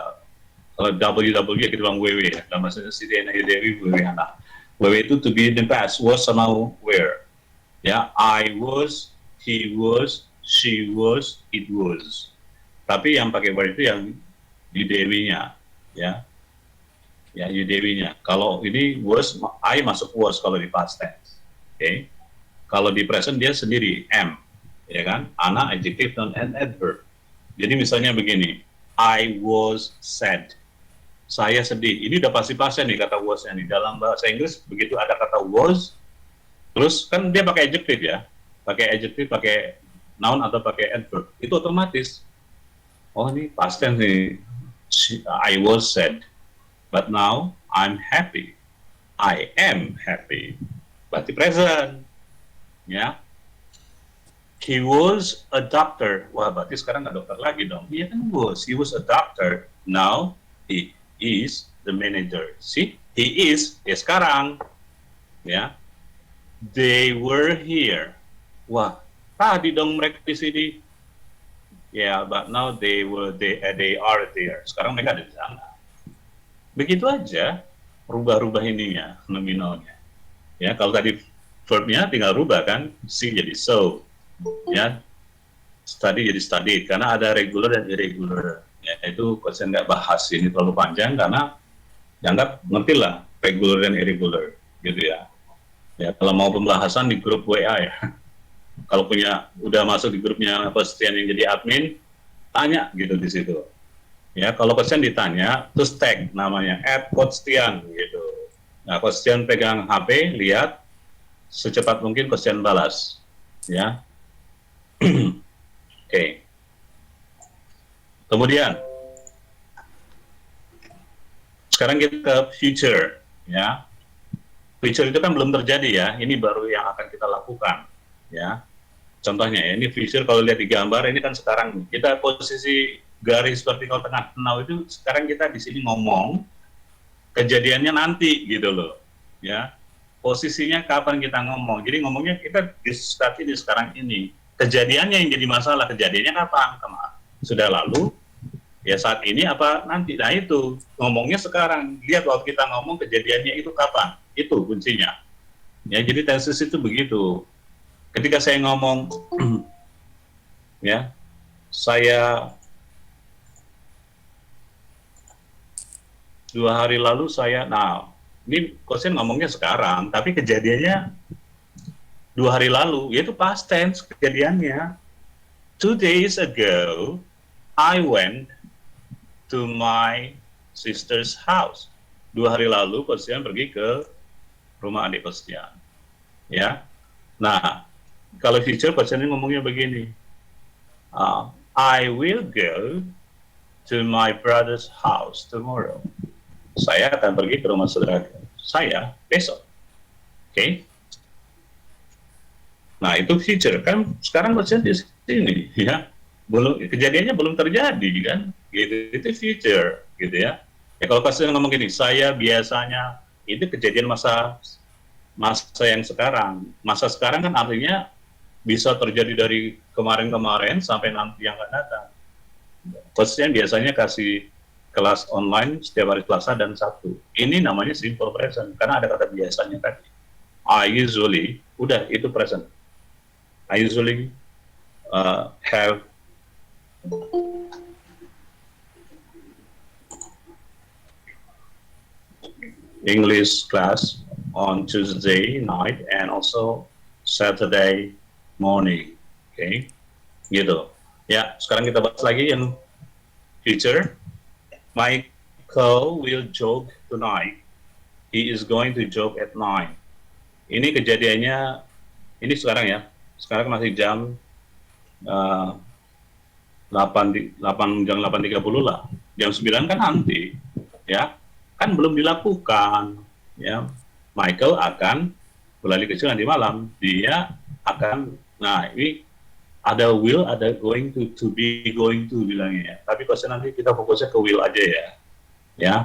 [SPEAKER 1] Kalau WW kita bilang WW ya. Dalam bahasa Siti and Ayu Dewi, WW Ana. WW itu to be in the past, was sama where. Ya, I was, he was, she was, it was. Tapi yang pakai were itu yang Ayu Dewinya, ya. Ya, Ayu Dewinya. Kalau ini was, I masuk was kalau di past tense. Oke. Kalau di present dia sendiri, am. Ya kan? Ana, adjective, noun, and adverb. Jadi misalnya begini, I was sad. Saya sedih. Ini udah pasti pasien nih kata was-nya nih. Dalam bahasa Inggris begitu ada kata was, terus kan dia pakai adjective ya, pakai adjective, pakai noun atau pakai adverb. Itu otomatis. Oh ini past tense nih. I was sad, but now I'm happy. I am happy. Berarti present. Ya. He was a doctor. Wah, berarti sekarang nggak dokter lagi dong. Iya kan was. He was a doctor. Now he is the manager. See, he is ya sekarang, ya. They were here. Wah, tadi dong mereka di sini. Ya, but now they are there. Sekarang mereka ada di sana. Begitu aja, rubah-rubah ininya, nominalnya. Ya, kalau tadi verbnya tinggal rubah kan, see jadi so, ya. Study jadi studied, karena ada regular dan irregular. Ya, itu saya nggak bahas ini terlalu panjang karena dianggap ngerti lah regular dan irregular gitu ya. Ya kalau mau pembahasan di grup WA ya. Kalau punya udah masuk di grupnya Kostian yang jadi admin, tanya gitu di situ. Ya kalau Kostian ditanya, terus tag namanya @Kostian gitu. Nah Kostian pegang HP, lihat secepat mungkin Kostian balas. Ya. Oke. Kemudian, sekarang kita ke future, ya. Future itu kan belum terjadi ya, ini baru yang akan kita lakukan, ya. Contohnya ya, ini future kalau lihat di gambar, ini kan sekarang kita posisi garis vertikal tengah penau itu, sekarang kita di sini ngomong, kejadiannya nanti gitu loh, ya. Posisinya kapan kita ngomong, jadi ngomongnya kita di sekarang ini. Kejadiannya yang jadi masalah, kejadiannya kapan? Sudah lalu, ya saat ini apa nanti. Nah itu ngomongnya sekarang, lihat waktu kita ngomong kejadiannya itu kapan, itu kuncinya ya. Jadi tenses itu begitu, ketika saya ngomong ya saya 2 hari lalu saya, nah ini Kosen ngomongnya sekarang tapi kejadiannya 2 hari lalu, yaitu past tense kejadiannya. 2 days ago I went to my sister's house. 2 hari lalu Kostian pergi ke rumah adik Kostian. Ya. Nah, kalau future Kostian ngomongnya begini. I will go to my brother's house tomorrow. Saya akan pergi ke rumah saudara saya besok. Oke. Okay? Nah, itu future kan sekarang Kostian di sini ya. Belum, kejadiannya belum terjadi kan, gitu. Itu future gitu ya. Ya kalau Kostian ngomong gini, saya biasanya, itu kejadian masa yang sekarang. Masa sekarang kan artinya bisa terjadi dari kemarin-kemarin sampai nanti yang akan datang. Kostian biasanya kasih kelas online setiap hari Selasa dan Sabtu. Ini namanya simple present karena ada kata biasanya tadi. I usually, udah itu present. I usually have English class on Tuesday night and also Saturday morning. Oke, okay? Gitu. Ya, sekarang kita bahas lagi yang future. Michael will jog tonight. He is going to jog at 9. Ini kejadiannya, ini sekarang ya. Sekarang masih jam 8.30 lah. Jam 9 kan nanti, ya. Kan belum dilakukan, ya. Michael akan berlari kecil nanti malam. Dia akan, nah ini Ada will, ada going to be going to bilangnya ya. Tapi question nanti kita fokusnya ke will aja ya. Ya.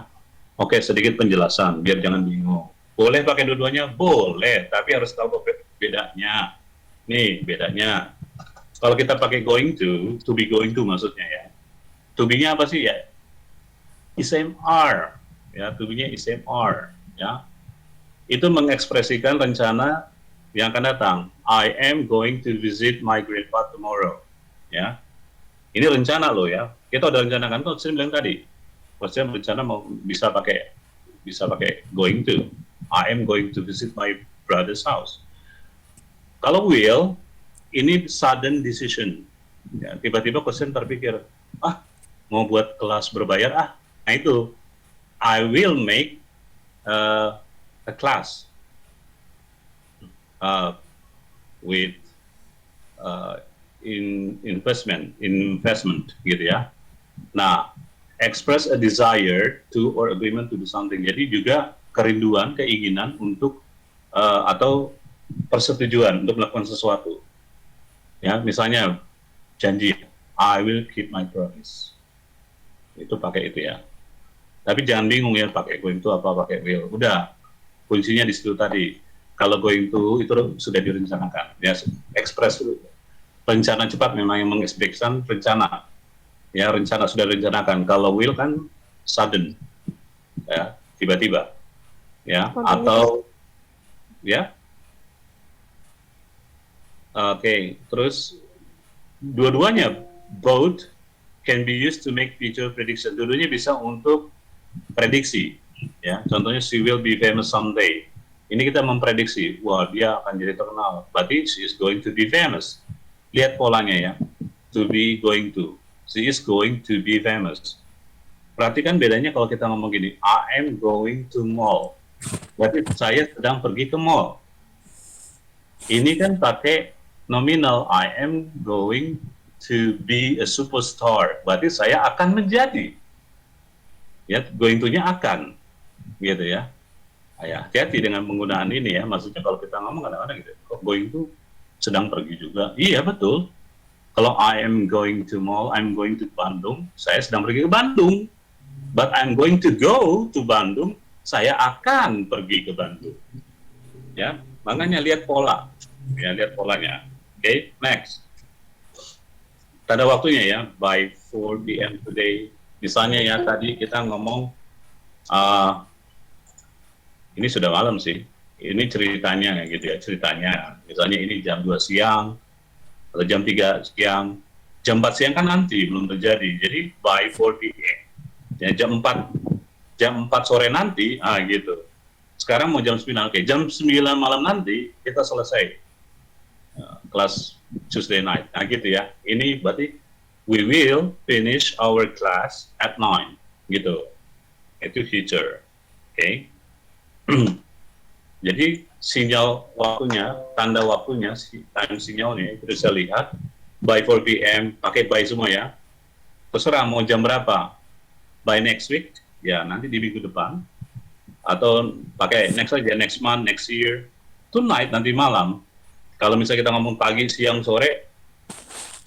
[SPEAKER 1] Oke, sedikit penjelasan biar jangan bingung. Boleh pakai dua-duanya? Boleh, tapi harus tahu bedanya. Nih, bedanya. Kalau kita pakai going to be going to maksudnya ya. To be-nya apa sih ya? ISMR. Ya, to be-nya ISMR, ya. Itu mengekspresikan rencana yang akan datang. I am going to visit my grandpa tomorrow. Ya. Ini rencana loh ya. Kita udah rencanakan tuh, saya bilang tadi. Maksudnya rencana mau bisa pakai going to. I am going to visit my brother's house. Kalau will, ini sudden decision. Ya, tiba-tiba question terpikir, mau buat kelas berbayar, nah itu, I will make a class with investment gitu ya. Nah, express a desire to or agreement to do something. Jadi juga kerinduan, keinginan untuk atau persetujuan untuk melakukan sesuatu. Ya, misalnya janji, I will keep my promise. Itu pakai itu ya. Tapi jangan bingung ya pakai going to apa pakai will. Udah, kuncinya di situ tadi. Kalau going to itu sudah direncanakan. Ya, express rencana cepat memang yang mengekspresikan rencana. Ya, rencana sudah direncanakan. Kalau will kan sudden. Ya, tiba-tiba. Ya, atau ya. Oke, terus dua-duanya both can be used to make future prediction. Dua-duanya bisa untuk prediksi. Ya, contohnya she will be famous someday. Ini kita memprediksi, wah dia akan jadi terkenal. Berarti she is going to be famous. Lihat polanya ya, to be going to. She is going to be famous. Perhatikan bedanya kalau kita ngomong gini, I am going to mall. Berarti saya sedang pergi ke mall. Ini kan pakai nominal, I am going to be a superstar. Berarti saya akan menjadi. Ya, going to-nya akan. Gitu ya. Ya, hati-hati dengan penggunaan ini ya. Maksudnya kalau kita ngomong kadang-kadang gitu, kok going to sedang pergi juga. Iya, betul. Kalau I am going to mall, I'm going to Bandung, saya sedang pergi ke Bandung. But I'm going to go to Bandung, saya akan pergi ke Bandung. Ya, makanya lihat pola. Ya, lihat polanya. Oke, next. Tanda waktunya ya, by 4 p.m. today. Misalnya ya, tadi kita ngomong, ini sudah malam sih. Ini ceritanya kayak gitu ya, ceritanya. Misalnya ini jam 2 siang, atau jam 3 siang, jam 4 siang kan nanti, belum terjadi. Jadi, by 4 p.m. Ya, jam 4 sore nanti, gitu. Sekarang mau jam 9, oke. Jam 9 malam nanti, kita selesai kelas Tuesday night. Nah, gitu ya. Ini berarti, we will finish our class at 9, gitu. Itu future, oke. Jadi sinyal waktunya, tanda waktunya, time sinyalnya itu bisa lihat by 4 p.m. pakai by semua ya. Terserah mau jam berapa. By next week, ya nanti di minggu depan. Atau pakai next aja, next month, next year. Tonight, nanti malam. Kalau misalnya kita ngomong pagi, siang, sore,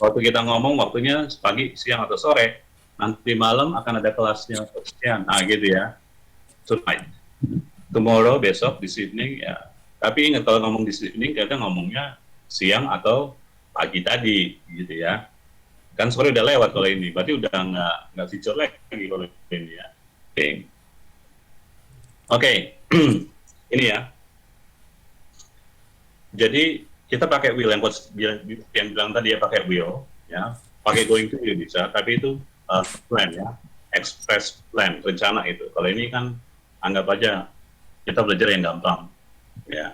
[SPEAKER 1] waktu kita ngomong waktunya pagi, siang, atau sore, nanti malam akan ada kelasnya sekian. Nah gitu ya. Tonight. Tomorrow, besok, this evening, ya. Tapi ingat kalau ngomong this evening, kita ngomongnya siang atau pagi tadi, gitu ya. Kan sore udah lewat kalau ini, berarti udah nggak feature lagi kalau ini ya. Oke. Ini ya. Jadi kita pakai will yang bilang tadi ya pakai will, ya. Pakai going to bisa, tapi itu plan ya, express plan, rencana itu. Kalau ini kan anggap aja kita belajar yang gampang, ya.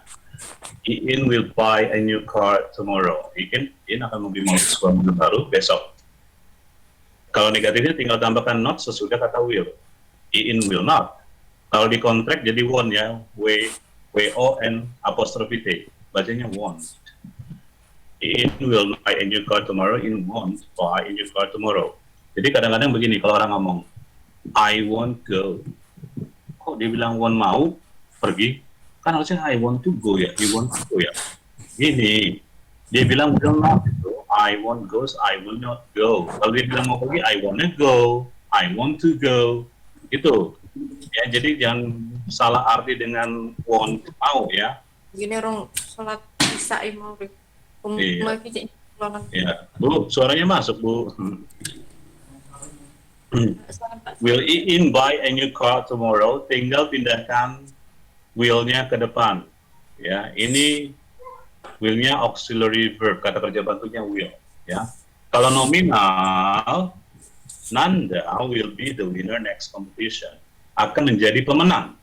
[SPEAKER 1] Iin will buy a new car tomorrow. Iin akan membeli mobil baru besok. Kalau negatifnya tinggal tambahkan not sesudah kata will. Iin will not. Kalau di kontrak jadi won't ya, W-O-N apostrophe T. Bacanya won't. Iin will buy a new car tomorrow. Iin won't buy a new car tomorrow. Jadi kadang-kadang begini kalau orang ngomong, I won't go. Kok dia bilang won't mau? Pergi, kan harusnya I want to go ya, you want to go ya. Gini, dia bilang will not, I won't go, I will not go. Kalau dia bilang mau pergi, I wanna go, I want to go. Itu. Ya, jadi jangan salah arti dengan want, mau ya.
[SPEAKER 4] Gini orang sholat isya mau
[SPEAKER 1] Iya.
[SPEAKER 4] lagi cek pulang.
[SPEAKER 1] Ya, Bu, suaranya masuk, Bu. Will in buy a new car tomorrow? Tinggal pindahkan will-nya ke depan. Ya, ini will-nya auxiliary verb, kata kerja bantunya will. Ya, kalau nominal, Nanda will be the winner next competition. Akan menjadi pemenang.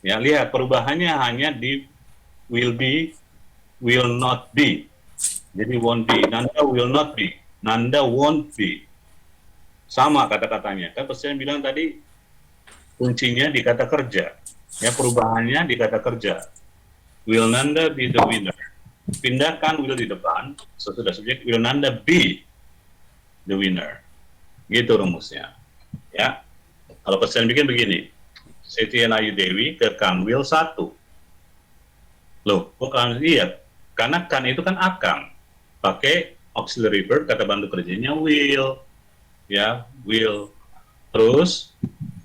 [SPEAKER 1] Ya, lihat perubahannya hanya di will be, will not be. Jadi won't be. Nanda will not be. Nanda won't be. Sama kata-katanya. Kan Presiden bilang tadi kuncinya di kata kerja. Ya, perubahannya di kata kerja. Will Nanda be the winner? Pindahkan will di depan. Sesudah subjek, will Nanda be the winner? Gitu rumusnya. Ya. Kalau Presiden bikin begini. Siti and Ayu Dewi ke kan will 1. Loh, kok kan lihat? Karena kan itu kan akan. Pakai auxiliary verb, kata bantu kerjanya will. Ya, will. Terus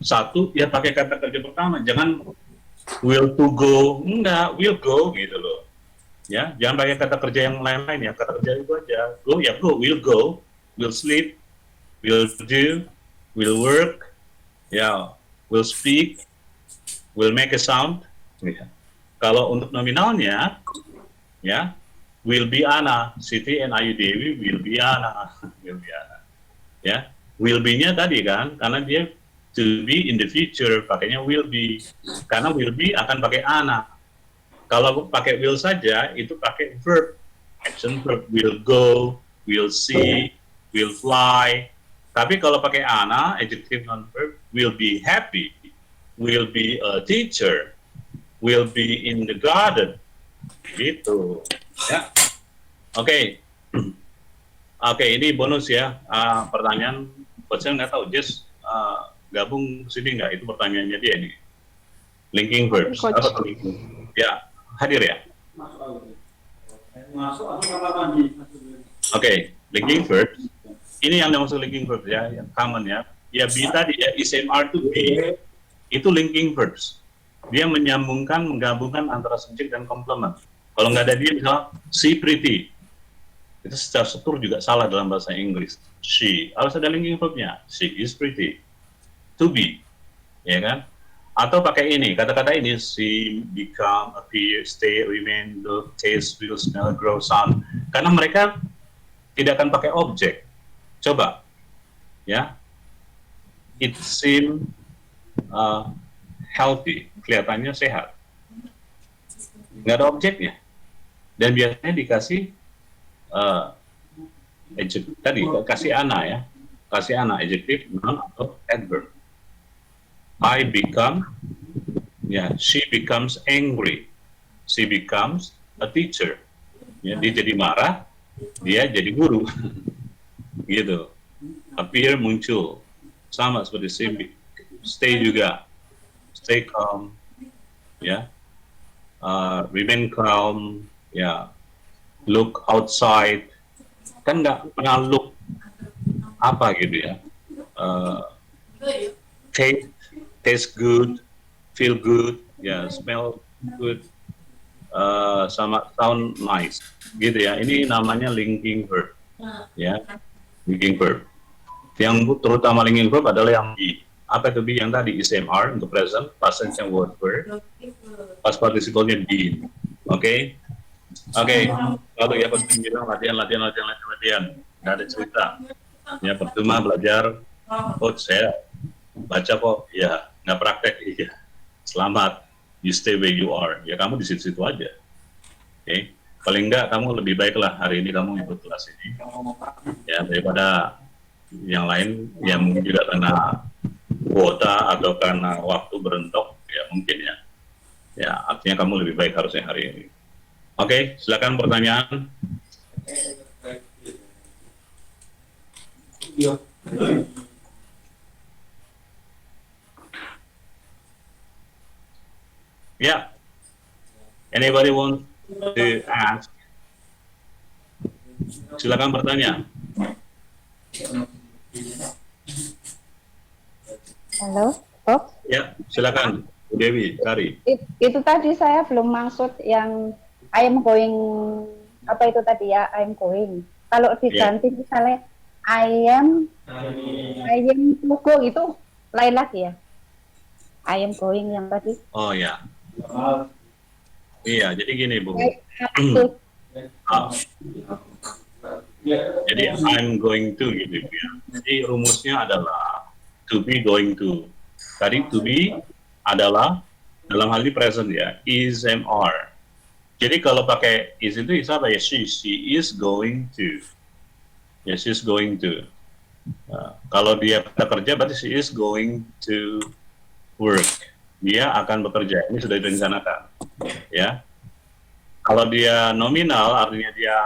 [SPEAKER 1] 1 ya pakai kata kerja pertama. Jangan will to go. Enggak, will go gitu loh. Ya, jangan pakai kata kerja yang lain-lain ya. Kata kerja itu aja. Go ya go, will go, will sleep, will do, will work, ya, will speak, will make a sound. Ya. Kalau untuk nominalnya, ya, will be Ana. Siti and Ayu Dewi will be Ana. Will be Ana. Ya, will be-nya tadi kan, karena dia to be in the future, pakainya will be. Karena will be akan pakai Ana. Kalau pakai will saja, itu pakai verb. Action verb, will go, will see, will fly. Tapi kalau pakai Ana, adjective non-verb, will be happy, will be a teacher, will be in the garden. Gitu. Ya. Oke. Oke, ini bonus ya. Pertanyaan, saya nggak tahu, Jess gabung sini nggak? Itu pertanyaannya dia nih. Linking verbs.
[SPEAKER 2] Coach.
[SPEAKER 1] Apa tuh linking? Ya, hadir ya. Oke, linking verbs. Ini yang dimaksud linking verbs ya, yang common ya. Ya, be tadi ya, is MR to be, itu linking verbs. Dia menyambungkan, menggabungkan antara subjek dan komplement. Kalau nggak ada dia, misalnya, she pretty. Itu secara struktur juga salah dalam bahasa Inggris. She, harus ada linking verbnya. She is pretty. To be, ya kan? Atau pakai ini, kata-kata ini, see, become, appear, stay, remain, look, taste, feel, smell, grow, sound. Karena mereka tidak akan pakai objek. Coba, ya. It seem healthy, kelihatannya sehat. Nggak ada objeknya. Dan biasanya dikasih tadi kasih ana ya, kasih ana adjective, noun atau adverb. I become, ya, she becomes angry, she becomes a teacher. Ya, dia jadi marah, dia jadi guru, gitu. Appear muncul, sama seperti stay juga, stay calm, ya, remain calm, ya. Look outside, kan nggak pernah look apa gitu ya. Taste good, feel good, ya, smell good, sama sound nice, gitu ya. Ini namanya linking verb, ya, linking verb. Yang terutama linking verb adalah yang be. Apa itu be? Yang tadi SMR untuk present, past tense yang word verb, past participle-nya be. Oke. Oke, lalu ya pasti bilang latihan. Nggak ada cerita. Ya percuma belajar. Coach, saya baca kok. Ya, nggak praktek. Iya. Selamat. You stay where you are. Ya kamu di situ-situ aja. Oke. Paling nggak kamu lebih baik lah hari ini kamu ikut kelas ini. Ya daripada yang lain yang mungkin juga karena kuota atau karena waktu berentok. Ya mungkin ya. Ya artinya kamu lebih baik harusnya hari ini. Oke, silakan pertanyaan. Yeah. Anybody want to ask? Silakan bertanya.
[SPEAKER 3] Halo, Bob.
[SPEAKER 1] Ya, silakan Bu Dewi, Tari.
[SPEAKER 3] Itu tadi saya belum maksud yang I am going, apa itu tadi ya, I am going. Kalau diganti misalnya I am to go, itu lain lagi ya. I am going yang tadi.
[SPEAKER 1] Oh ya. Iya, jadi gini Bu.
[SPEAKER 3] I have to.
[SPEAKER 1] Ah, jadi I'm going to gitu ya. Jadi rumusnya adalah to be going to. Tadi to be adalah dalam hal ini present ya, is am are. Jadi kalau pakai is itu apa ya? She is going to. Ya, she is going to. Kalau dia kerja berarti she is going to work. Dia akan bekerja. Ini sudah direncanakan. Ya. Kalau dia nominal artinya dia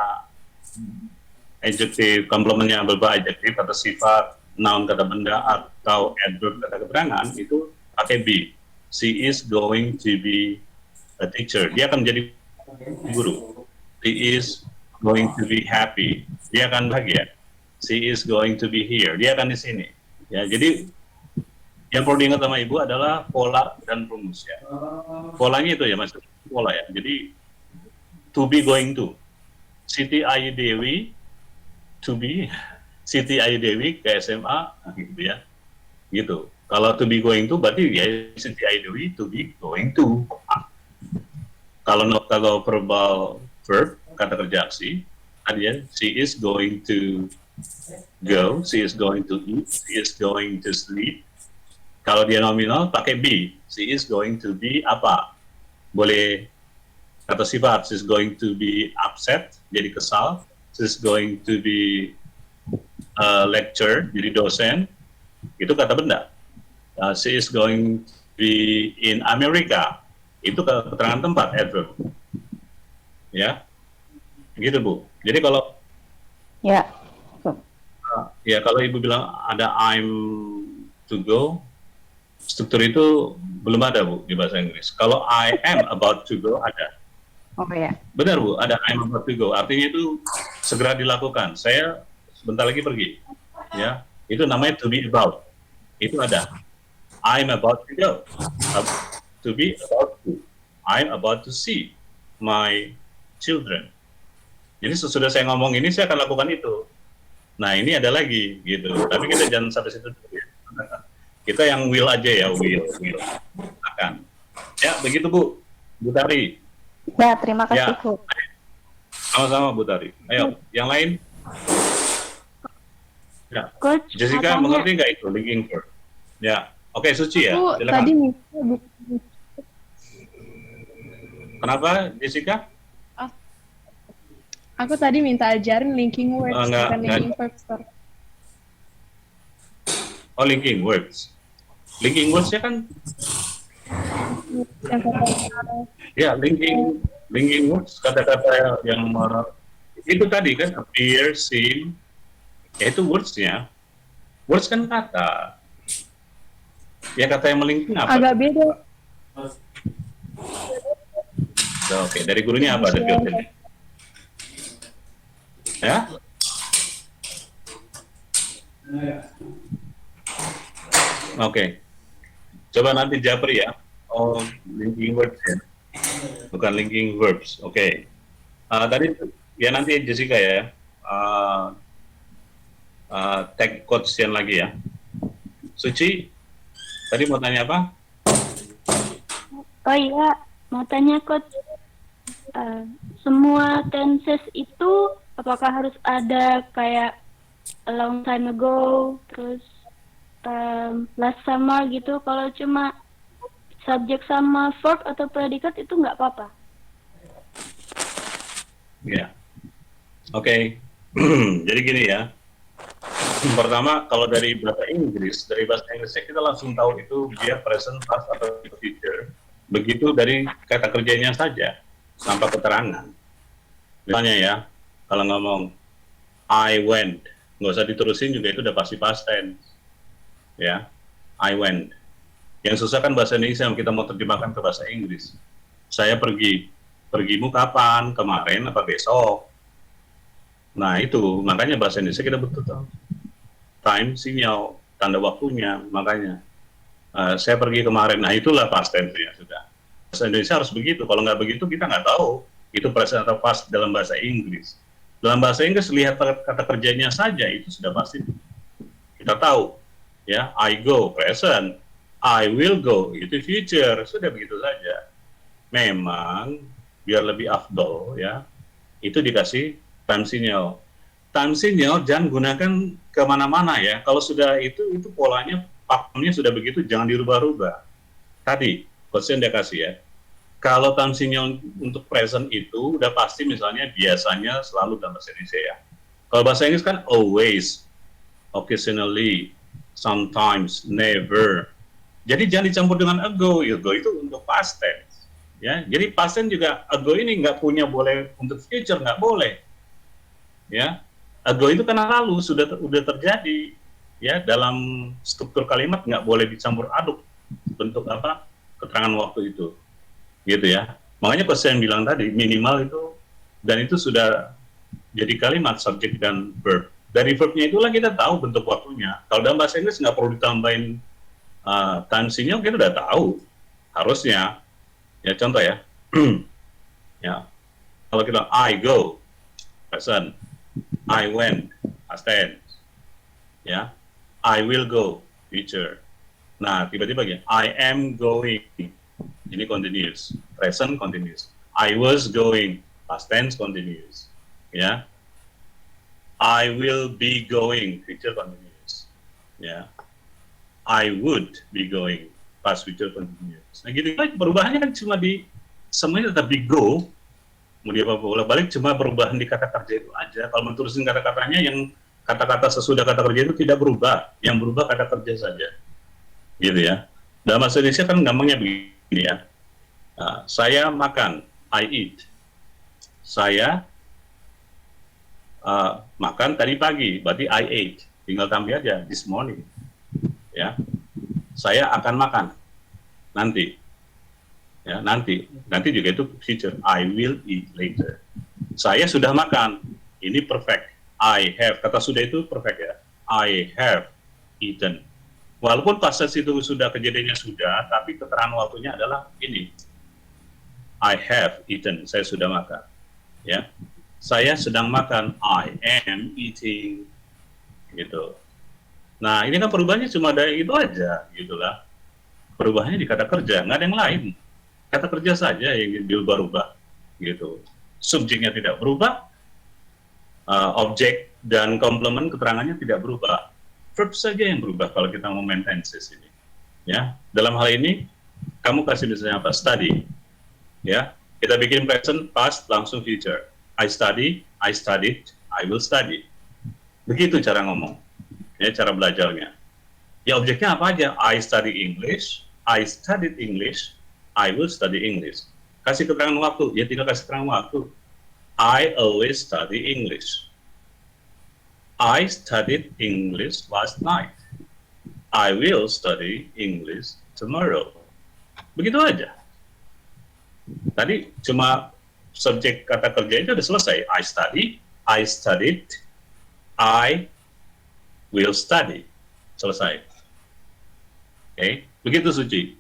[SPEAKER 1] adjektif, komplementnya berupa adjektif atau sifat, noun kata benda atau adverb kata keterangan itu pakai be. She is going to be a teacher. Dia akan menjadi guru. She is going to be happy. Dia akan bahagia. She is going to be here. Dia akan di sini. Ya, jadi yang perlu diingat sama Ibu adalah pola dan rumus ya. Polanya itu ya Mas, pola ya. Jadi to be going to. Siti Ayu Dewi to be, Siti Ayu Dewi ke SMA gitu ya. Gitu. Kalau to be going to berarti ya Siti Ayu Dewi to be going to. Kalau verbal verb kata kerja aksi, artinya she is going to go, she is going to eat, she is going to sleep. Kalau dia nominal pakai be, she is going to be apa? Boleh kata sifat, she is going to be upset, jadi kesal, she is going to be lecture, jadi dosen, itu kata benda. She is going to be in America, itu keterangan tempat, adverb. Ya, gitu Bu. Jadi kalau
[SPEAKER 3] Ya.
[SPEAKER 1] ya kalau Ibu bilang ada I'm to go, struktur itu belum ada Bu di bahasa Inggris. Kalau I am about to go ada.
[SPEAKER 3] Oh ya.
[SPEAKER 1] Benar Bu, ada I'm about to go. Artinya itu segera dilakukan. Saya sebentar lagi pergi. Ya, itu namanya to be about. Itu ada. I'm about to go. To be about to. I'm about to see my children. Jadi sesudah saya ngomong ini, saya akan lakukan itu. Nah ini ada lagi gitu. Tapi kita jangan sampai situ dulu ya. Kita yang will aja ya, will. Akan. Ya begitu Bu Tari.
[SPEAKER 3] Ya, terima kasih,
[SPEAKER 1] Ya.
[SPEAKER 3] Bu.
[SPEAKER 1] Sama-sama Bu Tari. Ayo, yang lain? Ya.
[SPEAKER 2] Coach,
[SPEAKER 1] Jessica
[SPEAKER 2] katanya-
[SPEAKER 1] mengerti nggak itu linking verb? Ya. Oke, Suci ya.
[SPEAKER 5] Aku
[SPEAKER 1] Silakan.
[SPEAKER 5] tadi minta
[SPEAKER 1] Kenapa Jessica?
[SPEAKER 5] aku tadi minta ajarin linking words,
[SPEAKER 1] Enggak,
[SPEAKER 5] bukan
[SPEAKER 1] enggak.
[SPEAKER 5] linking verbs. Sorry.
[SPEAKER 1] Oh, linking words. Linking words ya kan?
[SPEAKER 5] Yang kata
[SPEAKER 1] Ya, linking words kata-kata yang itu tadi kan appear, seem, ya itu words-nya. Words kan kata. Ya kata yang melinking apa?
[SPEAKER 5] agak beda.
[SPEAKER 1] Oke, dari gurunya apa? Ada jawabannya? Ya? Oke. Coba nanti Japri ya. Oh, linking words ya. Bukan linking verbs. Oke. Tadi ya nanti Jessica ya. Tag quotation lagi ya. Suci, tadi mau tanya apa?
[SPEAKER 2] Oh iya, mau tanya Coach. Semua tenses itu apakah harus ada kayak a long time ago, terus last summer gitu? Kalau cuma subjek sama verb atau predikat itu nggak apa-apa?
[SPEAKER 1] Ya. Oke. Jadi gini ya. Pertama, kalau dari bahasa Inggrisnya kita langsung tahu itu dia present, past, atau future. Begitu dari kata kerjanya saja, tanpa keterangan. Misalnya ya, kalau ngomong I went, nggak usah diterusin juga itu udah pasti past tense. Ya, I went. Yang susah kan bahasa Indonesia yang kita mau terjemahkan ke bahasa Inggris. Saya pergi. Pergimu kapan? Kemarin apa besok? Nah itu makanya bahasa Indonesia kita butuh tahu time, sinyal, tanda waktunya. Makanya saya pergi kemarin, nah itulah past tense ya sudah. Bahasa Indonesia harus begitu. Kalau nggak begitu kita nggak tahu itu present atau past dalam bahasa Inggris. Dalam bahasa Inggris lihat kata kerjanya saja itu sudah pasti kita tahu. Ya, I go present, I will go itu future, sudah begitu saja. Memang biar lebih afdol ya, itu dikasih time signal. Time signal jangan gunakan kemana-mana ya. Kalau sudah itu polanya, pakemnya sudah begitu, jangan dirubah-rubah. Tadi, question dia kasih ya. Kalau time signal untuk present itu udah pasti misalnya biasanya selalu dalam bahasa Indonesia ya. Kalau bahasa Inggris kan always, occasionally, sometimes, never. Jadi jangan dicampur dengan ago. Ago itu untuk past tense. Ya, jadi past tense juga ago ini nggak punya boleh untuk future, nggak boleh. Ya, ago itu karena lalu sudah terjadi. Ya, dalam struktur kalimat nggak boleh dicampur aduk bentuk apa keterangan waktu itu. Gitu ya. Makanya pas saya bilang tadi minimal itu dan itu sudah jadi kalimat subjek dan verb. Dari verbnya itulah kita tahu bentuk waktunya. Kalau dalam bahasa Inggris nggak perlu ditambahin time signal, kita udah tahu harusnya. Ya contoh ya, ya kalau kita I go present, I went past tense, ya I will go future. Nah tiba-tiba gini, I am going. Ini continuous, present continuous. I was going, past tense continuous. Ya, I will be going, future continuous. Ya, I would be going, past future continuous. Nah gitu, perubahannya kan cuma semuanya tetap di go. Mau dia bolak-balik cuma perubahan di kata kerja itu aja. Kalau menerusin kata-katanya yang kata-kata sesudah kata kerja itu tidak berubah, yang berubah kata kerja saja. Gitu ya. Dalam bahasa Indonesia kan gampangnya begini. Ya, saya makan, I eat. Saya makan tadi pagi, berarti I ate. Tinggal tambah aja this morning. Ya, saya akan makan nanti. Ya, nanti juga itu future. I will eat later. Saya sudah makan. Ini perfect. I have. Kata sudah itu perfect ya. I have eaten. Walaupun pasal itu sudah kejadiannya sudah, tapi keterangan waktunya adalah ini. I have eaten, saya sudah makan. Ya, saya sedang makan. I am eating. Gitu. Nah, ini kan perubahannya cuma ada itu aja, gitulah. Perubahannya di kata kerja, nggak ada yang lain. Kata kerja saja yang diubah-ubah, gitu. Subjeknya tidak berubah, objek dan komplement keterangannya tidak berubah. Verb saja yang berubah kalau kita mau main tenses ini. Ya, dalam hal ini kamu kasih misalnya apa? Study. Ya, kita bikin present, past, langsung future. I study, I studied, I will study. Begitu cara ngomong. Ya, cara belajarnya. Ya, objeknya apa aja? I study English, I studied English, I will study English. Kasih keterangan waktu, ya tinggal kasih keterangan waktu. I always study English. I studied English last night. I will study English tomorrow. Begitu aja. Tadi cuma subjek kata kerja itu udah selesai. I study, I studied, I will study. Selesai. Oke, begitu Suci.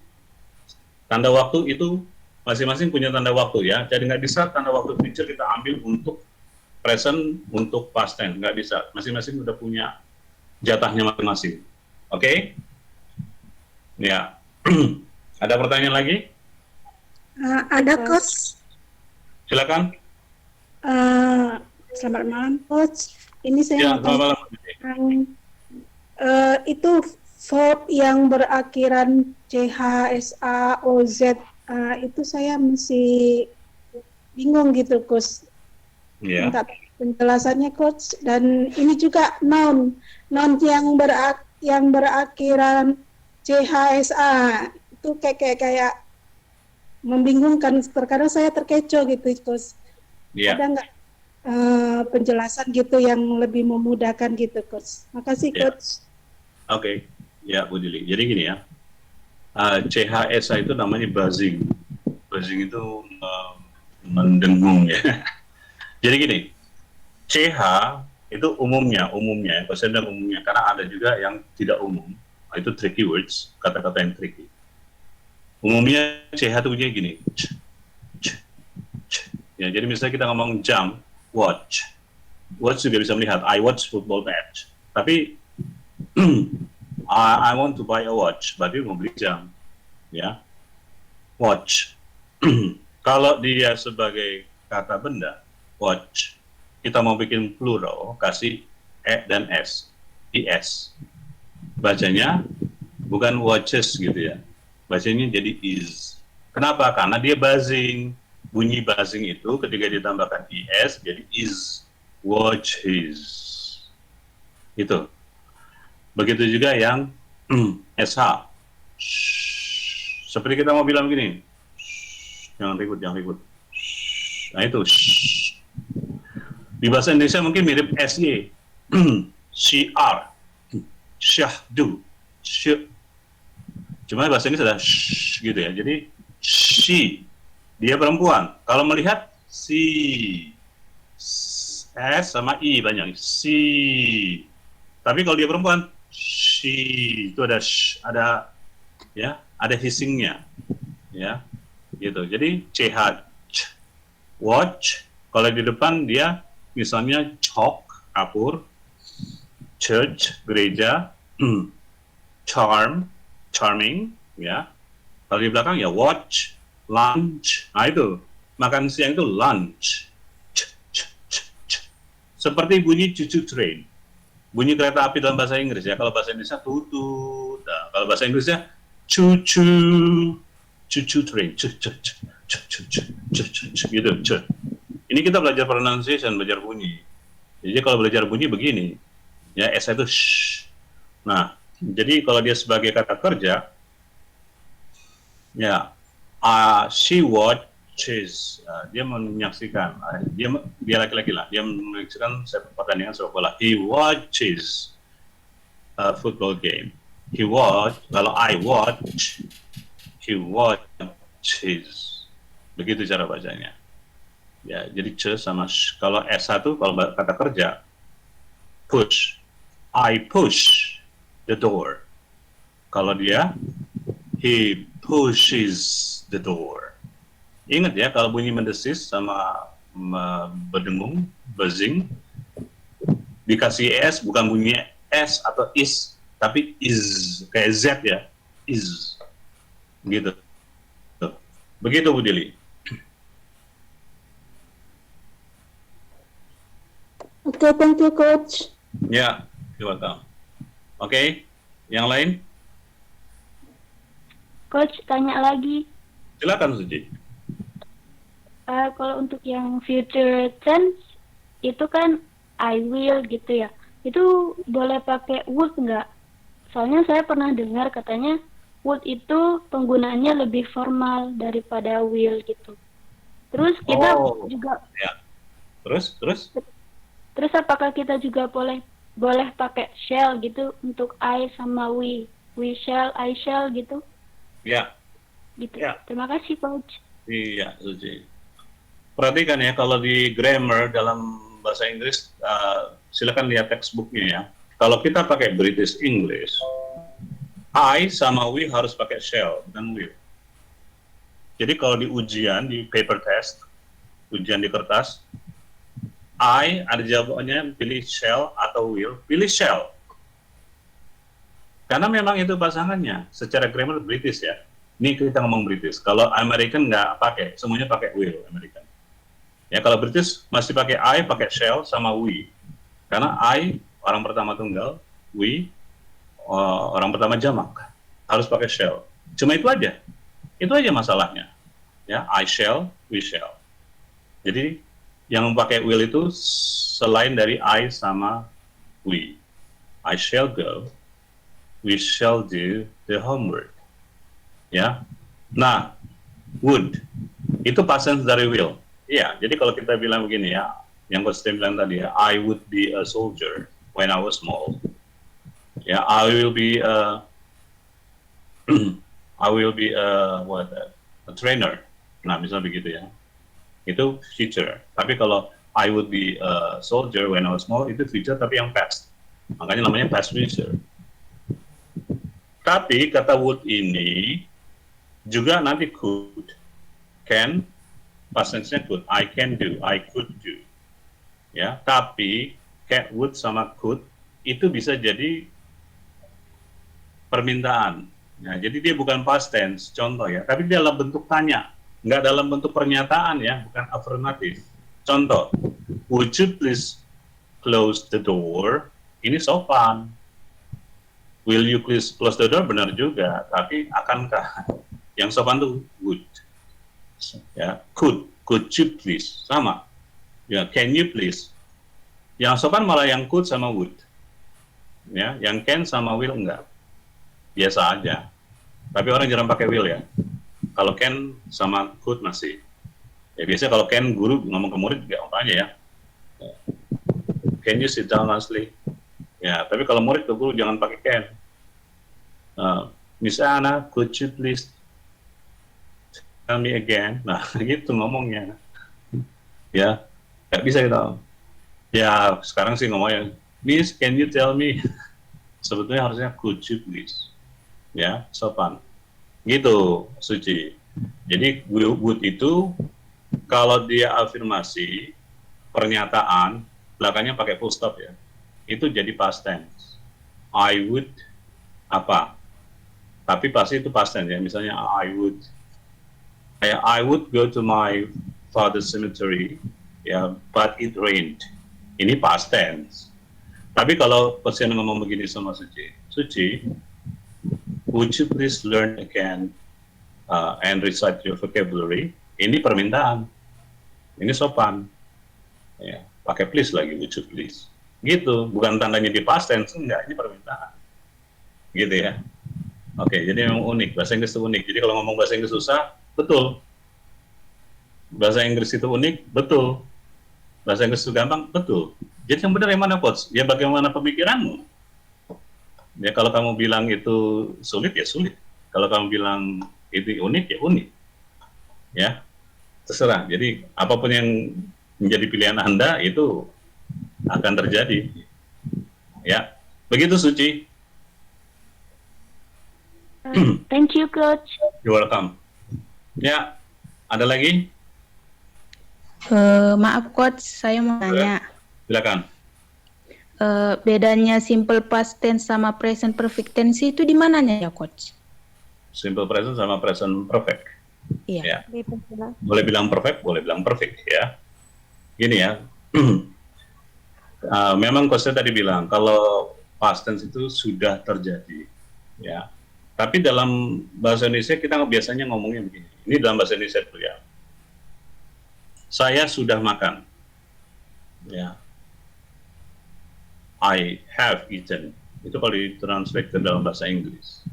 [SPEAKER 1] Tanda waktu itu masing-masing punya tanda waktu ya. Jadi nggak bisa tanda waktu future kita ambil untuk present, untuk past tense, nggak bisa. Masing-masing udah punya jatahnya masing-masing. Oke? Ya. Ada pertanyaan lagi?
[SPEAKER 6] Ada Coach.
[SPEAKER 1] Silakan.
[SPEAKER 6] Selamat malam Coach. Ini saya
[SPEAKER 1] Ya,
[SPEAKER 6] mau
[SPEAKER 1] selamat malam.
[SPEAKER 6] itu verb yang berakhiran CH, SA, OZ, itu saya masih bingung gitu Coach.
[SPEAKER 1] Ya.
[SPEAKER 6] Minta penjelasannya Coach. Dan ini juga noun yang berakhiran CHSA itu kayak membingungkan. Terkadang saya terkecoh gitu Coach.
[SPEAKER 1] Ya.
[SPEAKER 6] Ada nggak penjelasan gitu yang lebih memudahkan gitu Coach? Makasih
[SPEAKER 1] Ya.
[SPEAKER 6] Coach.
[SPEAKER 1] Oke. Ya Bu Dili. Jadi gini ya. CHSA itu namanya buzzing. Buzzing itu mendengung ya. Jadi gini, CH itu umumnya, kalau saya bilang umumnya, karena ada juga yang tidak umum. Nah, itu tricky words, kata-kata yang tricky. Umumnya CH itu bunyinya gini. Ya, jadi misalnya kita ngomong jump, watch. Watch juga bisa melihat, I watch football match. Tapi I want to buy a watch, berarti mau beli jam. Ya, watch. Kalau dia sebagai kata benda, watch, kita mau bikin plural, kasih E dan S, IS. Bacanya bukan watches gitu ya, bacanya jadi is. Kenapa? Karena dia buzzing. Bunyi buzzing itu ketika ditambahkan IS jadi is, watches. Itu. Begitu juga yang SH. Seperti kita mau bilang begini, jangan ribut. Nah itu. Di bahasa Indonesia mungkin mirip SY. CR. Syahdu. Cuma bahasa Inggris ada gitu ya. Jadi she. Dia perempuan. Kalau melihat si. S sama I banyak. Si. Tapi kalau dia perempuan, she itu ada ya, ada hissingnya. Ya. Gitu. Jadi CH watch, kalau di depan dia misalnya chalk, kapur, church, gereja, charming, ya. Kalau di belakang ya watch, lunch. Nah itu, makan siang itu lunch. Seperti bunyi cucu train. Bunyi kereta api dalam bahasa Inggris ya. Kalau bahasa Indonesia tutut. Nah, kalau bahasa Inggrisnya cucu train. Gitu. Ini kita belajar pronunciation, belajar bunyi. Jadi kalau belajar bunyi begini, ya S itu sh. Nah, jadi kalau dia sebagai kata kerja, ya she watches, dia menyaksikan, dia laki-laki lah, dia menyaksikan pertandingan sepak bola. He watches a football game. Kalau I watch, he watches. Begitu cara bacanya. Ya, jadi c sama sh. Kalau S1 kalau kata kerja, push. I push the door. Kalau dia, he pushes the door. Ingat ya, kalau bunyi mendesis sama berdengung, buzzing, dikasih S bukan bunyi S atau is, tapi is, kayak Z ya, is. Gitu. Begitu Bu Dili.
[SPEAKER 6] Oke, thank you, Coach.
[SPEAKER 1] Ya, you're welcome. Oke, yang lain?
[SPEAKER 2] Coach, tanya lagi.
[SPEAKER 1] Silakan Suci.
[SPEAKER 2] Kalau untuk yang future tense, itu kan I will gitu ya. Itu boleh pakai would nggak? Soalnya saya pernah dengar katanya would itu penggunaannya lebih formal daripada will gitu. Terus kita juga.
[SPEAKER 1] Ya. Terus
[SPEAKER 2] Apakah kita juga boleh pakai shall gitu untuk I sama we shall, I shall gitu?
[SPEAKER 1] Ya.
[SPEAKER 2] Gitu.
[SPEAKER 1] Ya.
[SPEAKER 2] Terima kasih, Coach.
[SPEAKER 1] Iya, Suci. Perhatikan ya, kalau di grammar dalam bahasa Inggris, silakan lihat textbooknya ya. Kalau kita pakai British English, I sama we harus pakai shall, bukan will. Jadi kalau di ujian, di paper test, ujian di kertas, I ada jawabannya pilih shall atau will, pilih shall. Karena memang itu pasangannya, secara grammar British ya. Ini kita ngomong British. Kalau American nggak pakai, semuanya pakai will American. Ya kalau British masih pakai I, pakai shall sama we. Karena I orang pertama tunggal, we orang pertama jamak. Harus pakai shall. Cuma itu aja. Itu aja masalahnya. Ya, I shall, we shall. Jadi yang pakai will itu selain dari I sama we. I shall go, we shall do the homework. Ya. Nah, would itu past tense dari will. Iya, jadi kalau kita bilang begini ya, yang Coach Tim bilang tadi ya, I would be a soldier when I was small. Ya, I will be a trainer. Nah, misalnya begitu ya. Itu future. Tapi kalau I would be a soldier when I was small, itu future tapi yang past. Makanya namanya past future. Tapi kata would ini juga nanti could, can, past tense-nya could, I can do, I could do. Ya, tapi can, would sama could itu bisa jadi permintaan. Nah, jadi dia bukan past tense, contoh ya, tapi dalam bentuk tanya, nggak dalam bentuk pernyataan ya, bukan afirmatif. Contoh, would you please close the door? Ini sopan. Will you please close the door? Benar juga, tapi akankah? Yang sopan tuh would. Ya, could you please? Sama. Ya, can you please? Yang sopan malah yang could sama would. Ya, yang can sama will enggak. Biasa aja. Tapi orang jarang pakai will ya. Kalau can sama could masih. Ya biasanya kalau can guru ngomong ke murid juga apa aja ya. Can you sit down Leslie? Ya, tapi kalau murid ke guru jangan pakai can. Miss Anna, could you please tell me again? Nah, gitu ngomongnya. Ya, nggak bisa kita. Ya, sekarang sih ngomongnya, Miss, can you tell me? Sebetulnya harusnya could you please. Ya, sopan. Gitu, Suci. Jadi would itu kalau dia afirmasi pernyataan belakangnya pakai full stop ya. Itu jadi past tense. I would apa? Tapi pasti itu past tense ya. Misalnya I would go to my father's cemetery ya, but it rained. Ini past tense. Tapi kalau pasien ngomong begini sama Suci, would you please learn again and recite your vocabulary? Ini permintaan. Ini sopan. Ya, pakai please lagi, would you please. Gitu, bukan tandanya di past tense, enggak, ini permintaan. Gitu ya. Oke, jadi memang unik, bahasa Inggris itu unik. Jadi kalau ngomong bahasa Inggris susah, betul. Bahasa Inggris itu unik, betul. Bahasa Inggris itu gampang, betul. Jadi yang benar yang mana, Coach? Ya bagaimana pemikiranmu? Ya kalau kamu bilang itu sulit, ya sulit. Kalau kamu bilang itu unik, ya unik. Ya, terserah. Jadi apapun yang menjadi pilihan Anda, itu akan terjadi. Ya, begitu Suci.
[SPEAKER 2] Thank you, Coach.
[SPEAKER 1] You're welcome. Ya, ada lagi?
[SPEAKER 5] Maaf coach, saya mau tanya.
[SPEAKER 1] Silakan.
[SPEAKER 5] Bedanya simple past tense sama present perfect tense itu di mananya ya coach?
[SPEAKER 1] Simple present sama present perfect.
[SPEAKER 5] Iya.
[SPEAKER 1] Ya. Boleh bilang perfect, boleh bilang perfect ya. Gini ya. Memang coach tadi bilang kalau past tense itu sudah terjadi. Ya. Tapi dalam bahasa Indonesia kita biasanya ngomongnya begini. Ini dalam bahasa Indonesia dulu ya. Saya sudah makan. Ya. I have eaten. Itu kalau ditranslate ke dalam bahasa Inggris.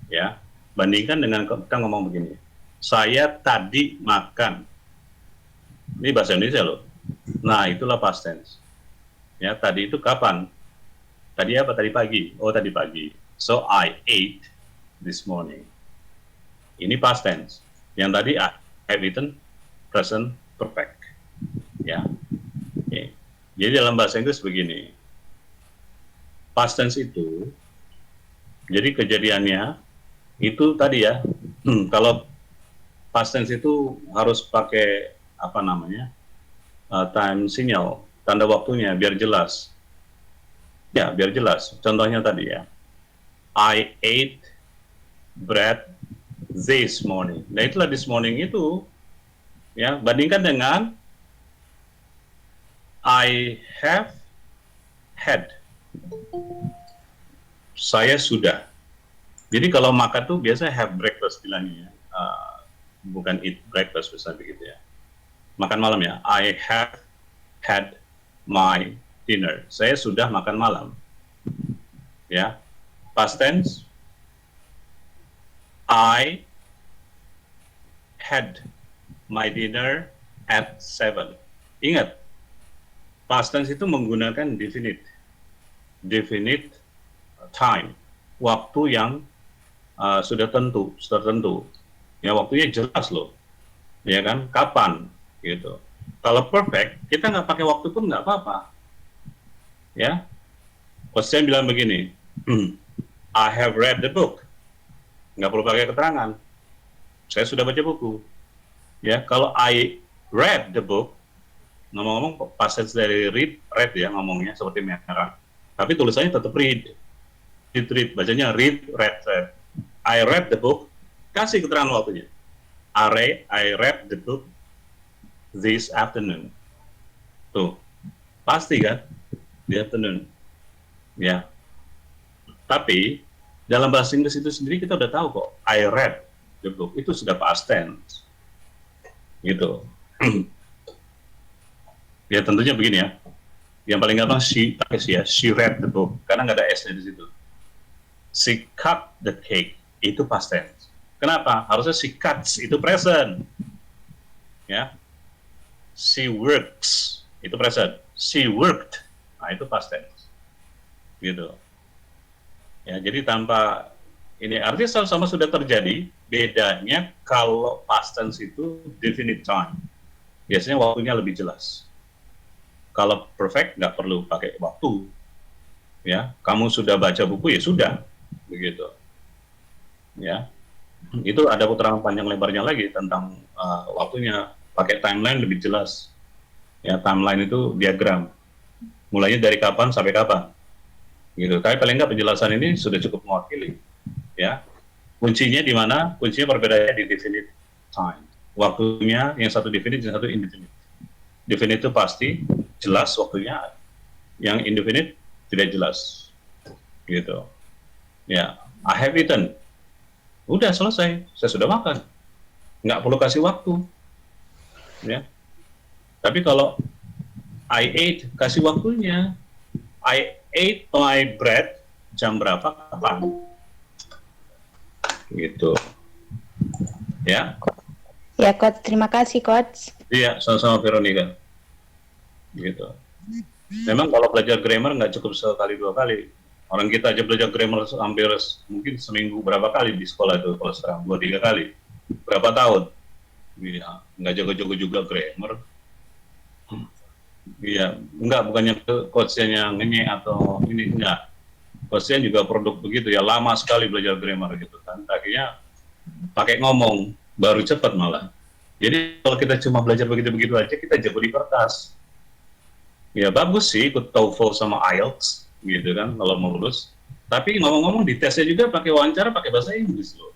[SPEAKER 1] Ya. Bandingkan dengan kita ngomong begini. Saya tadi makan. Ini bahasa Indonesia loh. Nah, itulah past tense. Ya, tadi itu kapan? Tadi apa? Tadi pagi. Oh, tadi pagi. So I ate this morning. Ini past tense. Yang tadi I have eaten, present perfect. Ya. Okay. Jadi dalam bahasa Inggris begini. Past tense itu, jadi kejadiannya itu tadi ya. Kalau past tense itu harus pakai apa namanya? Time signal, tanda waktunya biar jelas. Ya, biar jelas. Contohnya tadi ya. I ate bread this morning. Nah, itulah this morning itu ya, bandingkan dengan I have had. Saya sudah. Jadi kalau makan tuh biasa have breakfast bilangnya. Bukan eat breakfast misalnya begitu ya. Makan malam ya. I have had my dinner. Saya sudah makan malam. Ya. Past tense. I had my dinner at 7. Ingat, past tense itu menggunakan definite time, waktu yang sudah tertentu. Ya, waktunya jelas loh. Ya kan? Kapan gitu. Kalau perfect, kita nggak pakai waktu pun nggak apa-apa. Ya, Coach Chen bilang begini, I have read the book. Nggak perlu pakai keterangan. Saya sudah baca buku. Ya, kalau I read the book, ngomong-ngomong passage dari read ya ngomongnya seperti merah. Tapi tulisannya tetap read. Read, bacanya read, read. I read the book, kasih keterangan waktunya. I read the book this afternoon. Tuh, pasti kan? The afternoon. Ya. Tapi dalam bahasa Inggris itu sendiri kita udah tahu kok. I read the book itu sudah past tense. Gitu. Ya tentunya begini ya. Yang paling gampang she read the book karena nggak ada s-nya di situ. She cut the cake itu past tense. Kenapa? Harusnya she cuts itu present. Ya. She works itu present. She worked. Nah, itu past tense. Gitu. Ya, jadi tanpa ini artinya sama sudah terjadi, bedanya kalau past tense itu definite time. Biasanya waktunya lebih jelas. Kalau perfect nggak perlu pakai waktu. Ya, kamu sudah baca buku ya sudah, begitu. Ya. Itu ada keterangan panjang lebarnya lagi tentang waktunya, pakai timeline lebih jelas. Ya, timeline itu diagram. Mulainya dari kapan sampai kapan. Gitu. Tapi paling nggak penjelasan ini sudah cukup mewakili. Ya. Kuncinya di mana? Kuncinya perbedaannya di definite time. Waktunya yang satu definite, yang satu indefinite. Definite itu pasti jelas waktunya, yang indefinite tidak jelas. Gitu. Ya, I have eaten. Udah selesai, saya sudah makan. Nggak perlu kasih waktu. Ya. Tapi kalau I ate, kasih waktunya. I ate my bread jam berapa, kapan? Gitu. Ya.
[SPEAKER 5] Ya, Coach. Terima kasih, Coach.
[SPEAKER 1] Iya, sama-sama Veronica. Gitu. Memang kalau belajar grammar nggak cukup sekali dua kali. Orang kita aja belajar grammar hampir mungkin seminggu berapa kali di sekolah itu kalau sekarang 2-3 kali. Berapa tahun? Iya, nggak jago-jago juga grammar. Iya, bukannya coachnya yang ini atau ini, enggak. Coachnya juga produk begitu ya, lama sekali belajar grammar gitu kan. Akhirnya pakai ngomong, baru cepat malah. Jadi kalau kita cuma belajar begitu-begitu aja, kita jago di kertas. Ya bagus sih ikut TOEFL sama IELTS gitu kan kalau mau lulus. Tapi ngomong-ngomong di tesnya juga pakai wawancara pakai bahasa Inggris loh.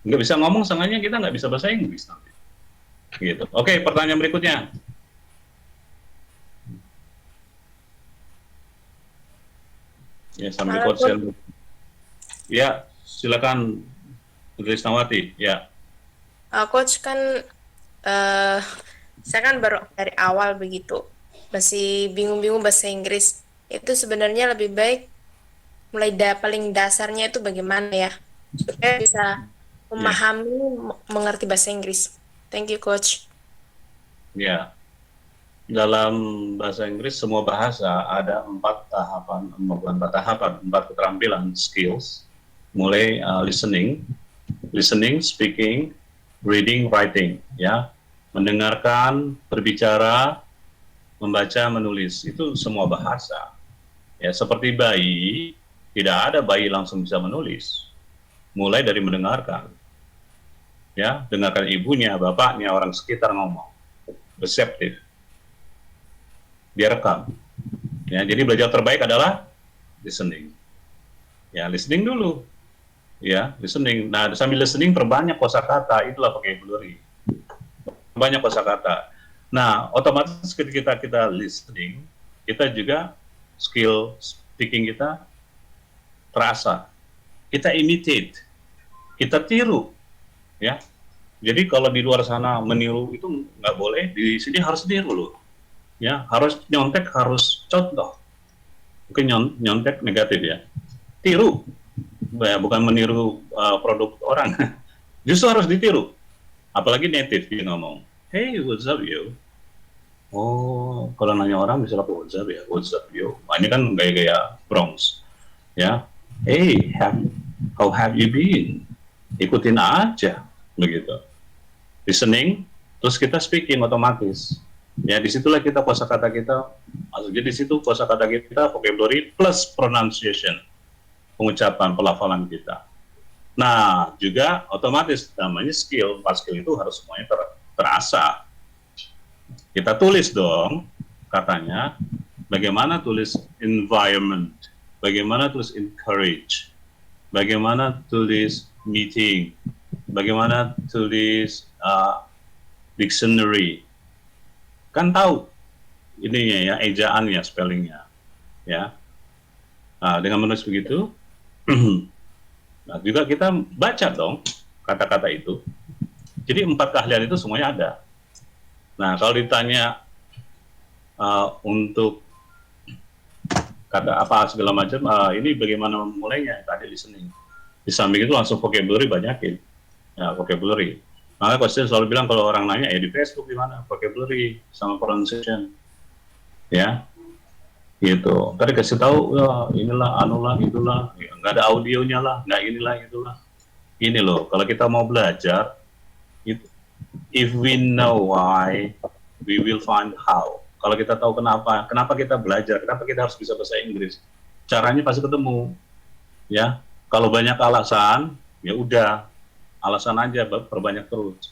[SPEAKER 1] Nggak bisa ngomong, sengaja kita nggak bisa bahasa Inggris nanti. Gitu. Oke, pertanyaan berikutnya. Ya, sambil coach. Ya, silakan Trisnawati. Ya.
[SPEAKER 4] Coach kan, saya kan baru dari awal begitu, masih bingung-bingung bahasa Inggris. Itu sebenarnya lebih baik mulai paling dasarnya itu bagaimana ya, supaya bisa memahami, mengerti bahasa Inggris. Thank you, Coach.
[SPEAKER 1] Ya. Dalam bahasa Inggris semua bahasa ada 4 tahapan, bukan 4 tahapan, 4 keterampilan, skills, mulai listening, speaking, reading, writing, ya, mendengarkan, berbicara, membaca, menulis, itu semua bahasa. Ya, seperti bayi, tidak ada bayi langsung bisa menulis, mulai dari mendengarkan, ya, dengarkan ibunya, bapaknya, orang sekitar ngomong, reseptif. Dia rekam. Ya, jadi belajar terbaik adalah listening. Ya, listening dulu. Ya, listening. Nah, sambil listening perbanyak kosakata, itulah vocabulary. Banyak kosakata. Nah, otomatis ketika kita listening, kita juga skill speaking kita terasa. Kita imitate. Kita tiru. Ya. Jadi kalau di luar sana meniru itu nggak boleh, di sini harus tiru loh. Ya, harus nyontek, harus contoh. Mungkin nyontek negatif ya. Tiru. Ya, bukan meniru produk orang. Justru harus ditiru. Apalagi native dia ngomong, "Hey, what's up yo?" Oh, kalau nanya orang bisa lapor what's up ya, what's up yo. Nah, ini kan gaya-gaya Bronx. Ya. Hey, how have you been? Ikutin aja begitu. Listening, terus kita speaking otomatis. Ya, disitulah kita kosakata kita masuk. Jadi di situ kosakata kita vocabulary plus pronunciation, pengucapan, pelafalan kita. Nah, juga otomatis namanya skill, 4 skill itu harus semuanya terasa. Kita tulis dong, katanya, bagaimana tulis environment, bagaimana tulis encourage, bagaimana tulis meeting, bagaimana tulis dictionary. Kan tahu ininya ya, ejaannya, spellingnya, ya. Nah, dengan menulis begitu, nah juga kita baca dong kata-kata itu. Jadi 4 keahlian itu semuanya ada. Nah, kalau ditanya untuk kata apa segala macam, ini bagaimana memulainya? Tadi listening. Di samping itu langsung vocabulary banyakin, ya vocabulary. Maka Coach selalu bilang kalau orang nanya, ya di Facebook gimana? Vocabulary sama pronunciation, ya, gitu. Tadi kasih tahu, ya, inilah, anulah, itulah, ya, nggak ada audionya lah, nggak inilah, itulah. Ini loh, kalau kita mau belajar, if we know why, we will find how. Kalau kita tahu kenapa kita belajar, kenapa kita harus bisa bahasa Inggris, caranya pasti ketemu, ya. Kalau banyak alasan, ya udah, alasan aja, perbanyak terus.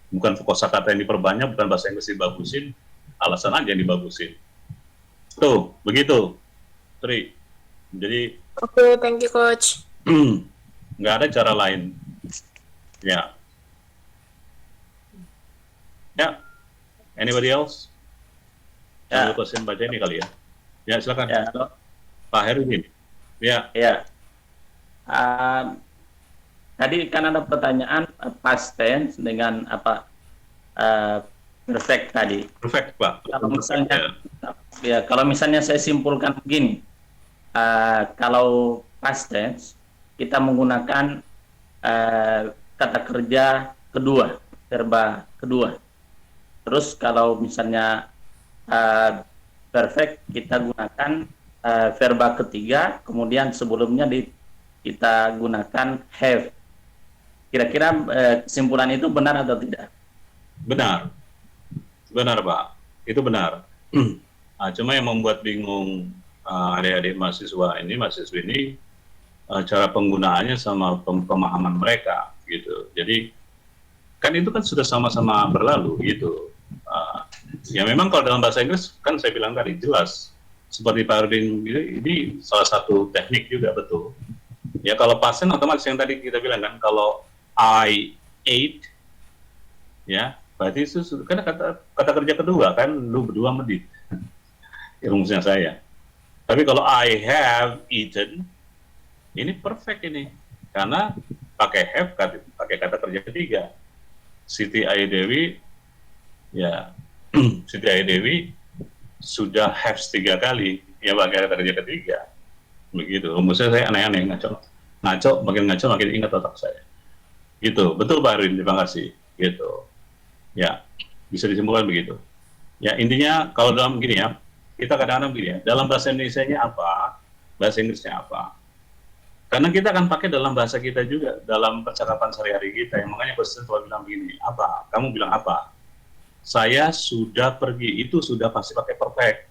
[SPEAKER 1] Bukan kosakata yang diperbanyak, bukan bahasa Inggris dibagusin, alasan aja yang dibagusin. Tuh, begitu. Tri. Jadi,
[SPEAKER 4] Oke, thank you Coach.
[SPEAKER 1] nggak ada cara lain. Ya. Ya. Anybody else?
[SPEAKER 7] Ya.
[SPEAKER 1] Question baca ini kali ya. Ya, silakan.
[SPEAKER 7] Ya,
[SPEAKER 1] Pak Herudin. Ya.
[SPEAKER 7] ya. Tadi kan ada pertanyaan past tense dengan apa perfect tadi.
[SPEAKER 1] Perfect, Pak.
[SPEAKER 7] Kalau misalnya, ya kalau misalnya saya simpulkan begini, kalau past tense kita menggunakan kata kerja kedua, verba kedua. Terus kalau misalnya perfect kita gunakan verba ketiga, kemudian sebelumnya kita gunakan have. Kira-kira kesimpulan itu benar atau tidak?
[SPEAKER 1] Benar. Benar, Pak. Itu benar. Cuma yang membuat bingung adik-adik mahasiswi ini cara penggunaannya sama pemahaman mereka gitu. Jadi kan itu kan sudah sama-sama berlalu gitu. Ya memang kalau dalam bahasa Inggris kan saya bilang tadi jelas seperti Pak Rudin ini salah satu teknik juga, betul. Ya kalau pasien otomatis yang tadi kita bilang kan, kalau I ate, ya berarti itu kan kata kerja kedua kan, lu berdua medit. Rumusnya saya. Tapi kalau I have eaten, ini perfect ini, karena pakai have, pakai kata kerja ketiga. Siti Ayu Dewi, ya Siti Ayu Dewi sudah have 3 kali, ya pakai kata kerja ketiga. Begitu. Rumusnya saya aneh-aneh, ngaco, makin ingat otak saya. Gitu, betul Pak Arwin, terima kasih. Gitu. Ya, bisa disimpulkan begitu. Ya intinya kalau dalam begini ya, kita kadang-kadang begini ya, dalam bahasa Indonesianya apa, bahasa Inggrisnya apa. Karena kita akan pakai dalam bahasa kita juga, dalam percakapan sehari-hari kita. Yang makanya Coach selalu bilang begini, apa? Kamu bilang apa? Saya sudah pergi, itu sudah pasti pakai perfect.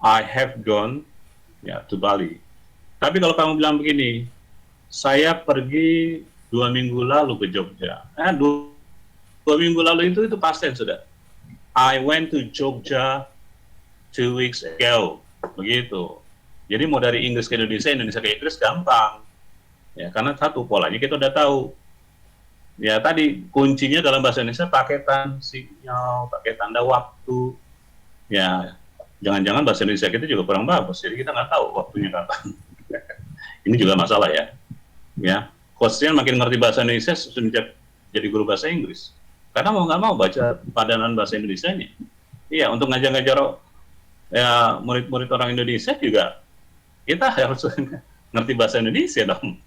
[SPEAKER 1] I have gone ya to Bali. Tapi kalau kamu bilang begini, saya pergi 2 minggu lalu ke Jogja. 2 minggu lalu itu past tense sudah. I went to Jogja 2 weeks ago. Begitu. Jadi mau dari Inggris ke Indonesia, Indonesia ke Inggris gampang. Ya, karena satu polanya kita udah tahu. Ya tadi kuncinya dalam bahasa Indonesia paketan sinyal, pakai tanda waktu. Ya, jangan-jangan bahasa Indonesia kita juga kurang bagus. Jadi kita nggak tahu waktunya kapan. Ini juga masalah ya. Ya, coachnya makin ngerti bahasa Indonesia sejak jadi guru bahasa Inggris. Karena mau nggak mau baca padanan bahasa Indonesianya. Iya, untuk ngajar-ngajar ya murid-murid orang Indonesia juga kita harus ngerti bahasa Indonesia dong.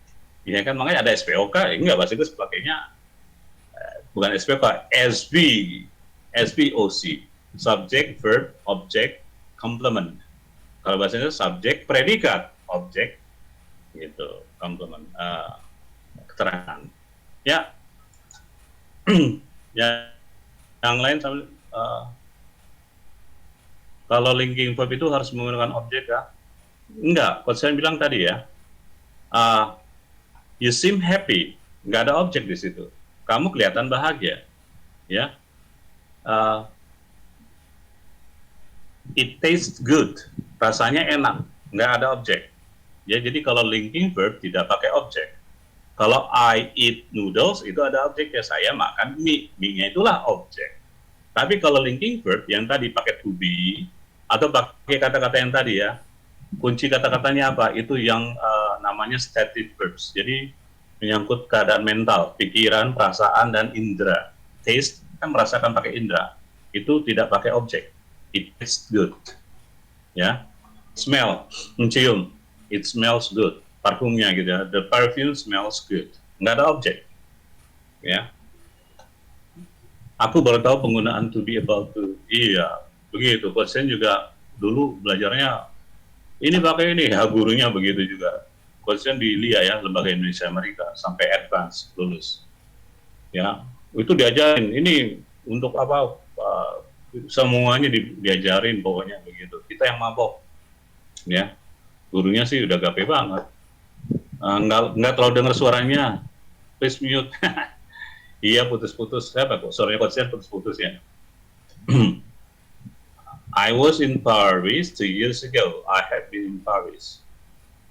[SPEAKER 1] Ya kan, makanya ada SPOK, enggak bahasa Inggris pakainya bukan SPOK, SVOC, subject, verb, object, complement. Kalau bahasa Inggris subjek, predikat, objek, gitu, complement, keterangan. Ya, ya, yang lain uh, kalau linking verb itu harus menggunakan objek ya? Enggak, coach saya bilang tadi ya, you seem happy, nggak ada objek di situ. Kamu kelihatan bahagia, ya. It tastes good, rasanya enak, nggak ada objek. Ya, jadi kalau linking verb tidak pakai objek. Kalau I eat noodles itu ada objek ya, saya makan mie, mie-nya itulah objek. Tapi kalau linking verb yang tadi pakai to be atau pakai kata-kata yang tadi ya, kunci kata-katanya apa? Itu yang namanya stative verbs. Jadi menyangkut keadaan mental, pikiran, perasaan, dan indera. Taste kan merasakan pakai indera. Itu tidak pakai objek. It tastes good. Ya. Smell, mencium. It smells good. Parfumnya gitu ya. The perfume smells good. Nggak ada objek. Ya. Aku baru tahu penggunaan to be, about to. Iya, begitu. Coach juga dulu belajarnya ini pakai ini, ya gurunya begitu juga. Coach di LIA ya, Lembaga Indonesia Amerika, sampai advance lulus. Ya, itu diajarin. Ini untuk apa? Semuanya diajarin pokoknya begitu. Kita yang mabok, ya. Gurunya sih udah gape banget. Nggak terlalu dengar suaranya. Please mute. Iya, putus-putus. Siapa kok? Suaranya Coach putus-putus ya. I was in Paris 2 years ago. I have been in Paris.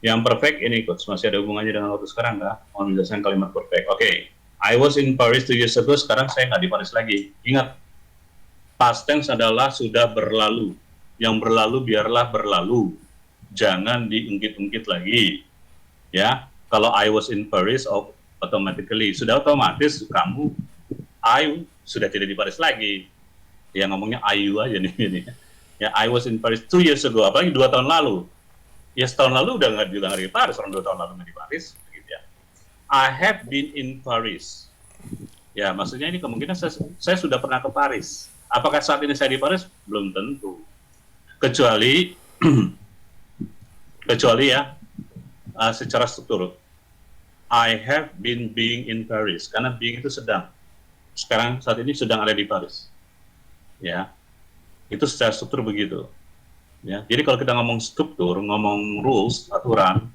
[SPEAKER 1] Yang perfect ini, Coach. Masih ada hubungannya dengan waktu sekarang nggak? Mau menjelaskan kalimat perfect. Oke. I was in Paris 2 years ago. Sekarang saya nggak di Paris lagi. Ingat, past tense adalah sudah berlalu. Yang berlalu biarlah berlalu. Jangan diungkit-ungkit lagi. Ya. Kalau I was in Paris, automatically sudah otomatis kamu I sudah tidak di Paris lagi. Ya ngomongnya IU aja nih ini. Ya, I was in Paris 2 years ago, apalagi 2 tahun lalu. Ya setahun lalu udah nggak di Paris, orang 2 tahun lalu nggak di Paris, gitu ya. I have been in Paris. Ya, maksudnya ini kemungkinan saya sudah pernah ke Paris. Apakah saat ini saya di Paris? Belum tentu. Kecuali ya, secara struktur. I have been being in Paris, karena being itu sedang. Sekarang saat ini sedang ada di Paris. Ya. Itu secara struktur begitu. Ya, jadi kalau kita ngomong struktur, ngomong rules, aturan,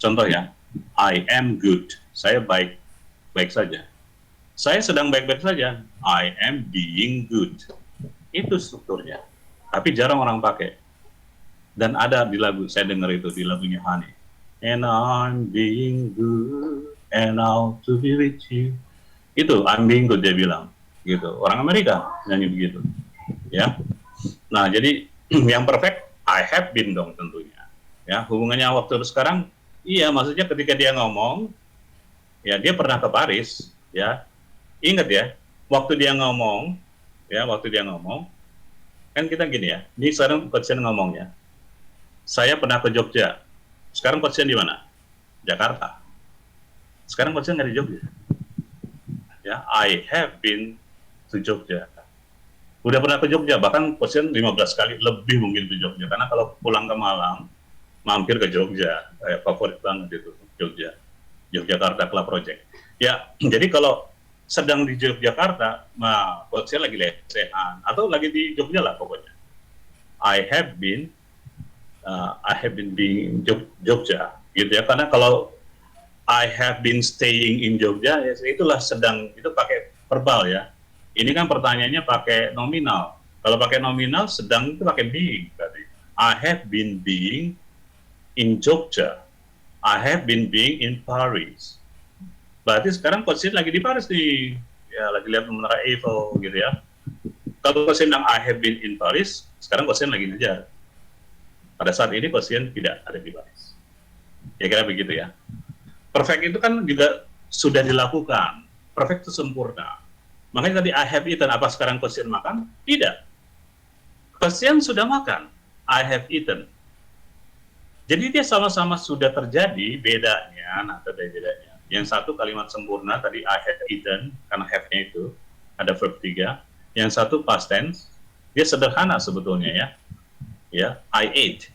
[SPEAKER 1] contoh ya, I am good, saya baik saja. Saya sedang baik-baik saja, I am being good. Itu strukturnya. Tapi jarang orang pakai. Dan ada di lagu, saya dengar itu di lagunya Honey. And I'm being good, and I'll to be with you. Itu I'm being good dia bilang, gitu. Orang Amerika nyanyi begitu, ya. Nah, jadi yang perfect, I have been dong tentunya. Ya, hubungannya waktu sekarang, iya maksudnya ketika dia ngomong, ya dia pernah ke Paris, ya. Ingat ya, waktu dia ngomong, kan kita gini ya, ini sekarang Coach ngomongnya, saya pernah ke Jogja, sekarang Coach di mana? Jakarta. Sekarang Coach nggak di Jogja. Ya, I have been to Jogja. Udah pernah ke Jogja, bahkan Coach 15 kali lebih mungkin ke Jogja, karena kalau pulang ke Malang, mampir ke Jogja, favorit banget itu, Jogja. Yogyakarta Club Project. Ya, jadi kalau sedang di Yogyakarta, nah, Coach lagi lesehan, atau lagi di Jogja lah pokoknya. I have been being Jogja, gitu ya, karena kalau I have been staying in Jogja, ya itulah sedang, itu pakai verbal ya. Ini kan pertanyaannya pakai nominal. Kalau pakai nominal, sedang itu pakai being berarti. I have been being in Jogja. I have been being in Paris. Berarti sekarang Coach lagi di Paris nih. Ya, lagi lihat Menara Eiffel gitu ya. Kalau Coach bilang I have been in Paris, sekarang Coach lagi ngejar. Pada saat ini Coach tidak ada di Paris. Ya kira begitu ya. Perfect itu kan juga sudah dilakukan. Perfect itu sempurna. Makanya tadi I have eaten, apa sekarang Coach makan? Tidak. Coach sudah makan. I have eaten. Jadi dia sama-sama sudah terjadi, bedanya, bedanya. Yang satu kalimat sempurna, tadi I have eaten, karena have-nya itu, ada verb 3. Yang satu past tense, dia sederhana sebetulnya ya. Ya, I ate.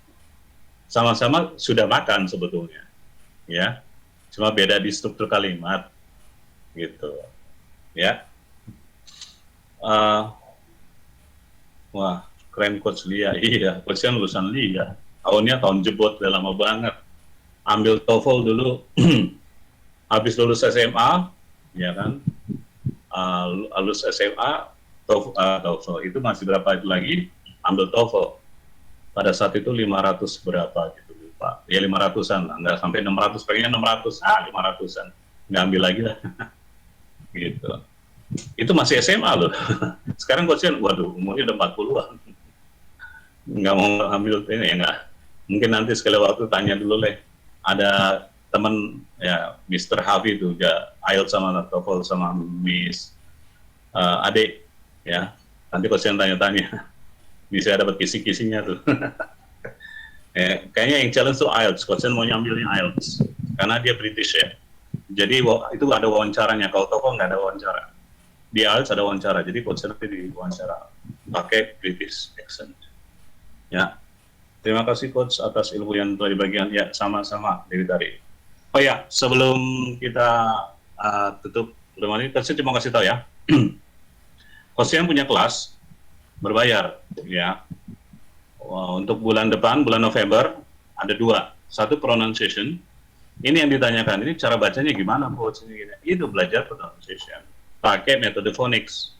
[SPEAKER 1] Sama-sama sudah makan sebetulnya. Ya, cuma beda di struktur kalimat. Gitu. Ya. Wah, keren Coach Lia. Iya, Coach kan lulusan Lia. Tahun jebot, udah lama banget. Ambil TOEFL dulu, habis lulus SMA, ya kan? Lulus SMA, TOEFL itu masih berapa itu lagi? Ambil TOEFL. Pada saat itu 500 berapa gitu lupa. Ya 500-an lah, nggak sampai 600, pengennya 600, 500-an. Nggak ambil lagi lah. Gitu. Itu masih SMA loh. Sekarang coachnya, waduh, umurnya udah 40-an. Nggak mau ambil ini ya nggak. Mungkin nanti sekali waktu tanya dulu deh. Ada teman ya Mr. Hafi itu juga IELTS sama TOEFL sama Miss adik ya. Nanti coachnya tanya-tanya. Bisa dapat kisi-kisinya tuh. Kayaknya yang challenge tuh IELTS. Coachnya mau nyambilnya IELTS karena dia British ya. Jadi itu ada wawancaranya. Kalau TOEFL nggak ada wawancara. Di IELTS ada wawancara. Jadi coachnya nanti diwawancara pakai British accent. Ya. Terima kasih Coach atas ilmu yang telah dibagikan. Ya, sama-sama dari tadi. Oh ya, sebelum kita tutup pertemuan ini, saya cuma kasih tahu ya. Coach yang punya kelas berbayar, ya. Untuk bulan depan, bulan November, ada 2. Satu pronunciation. Ini yang ditanyakan, ini cara bacanya gimana, Coach? Itu belajar pronunciation. Pakai metode phonics.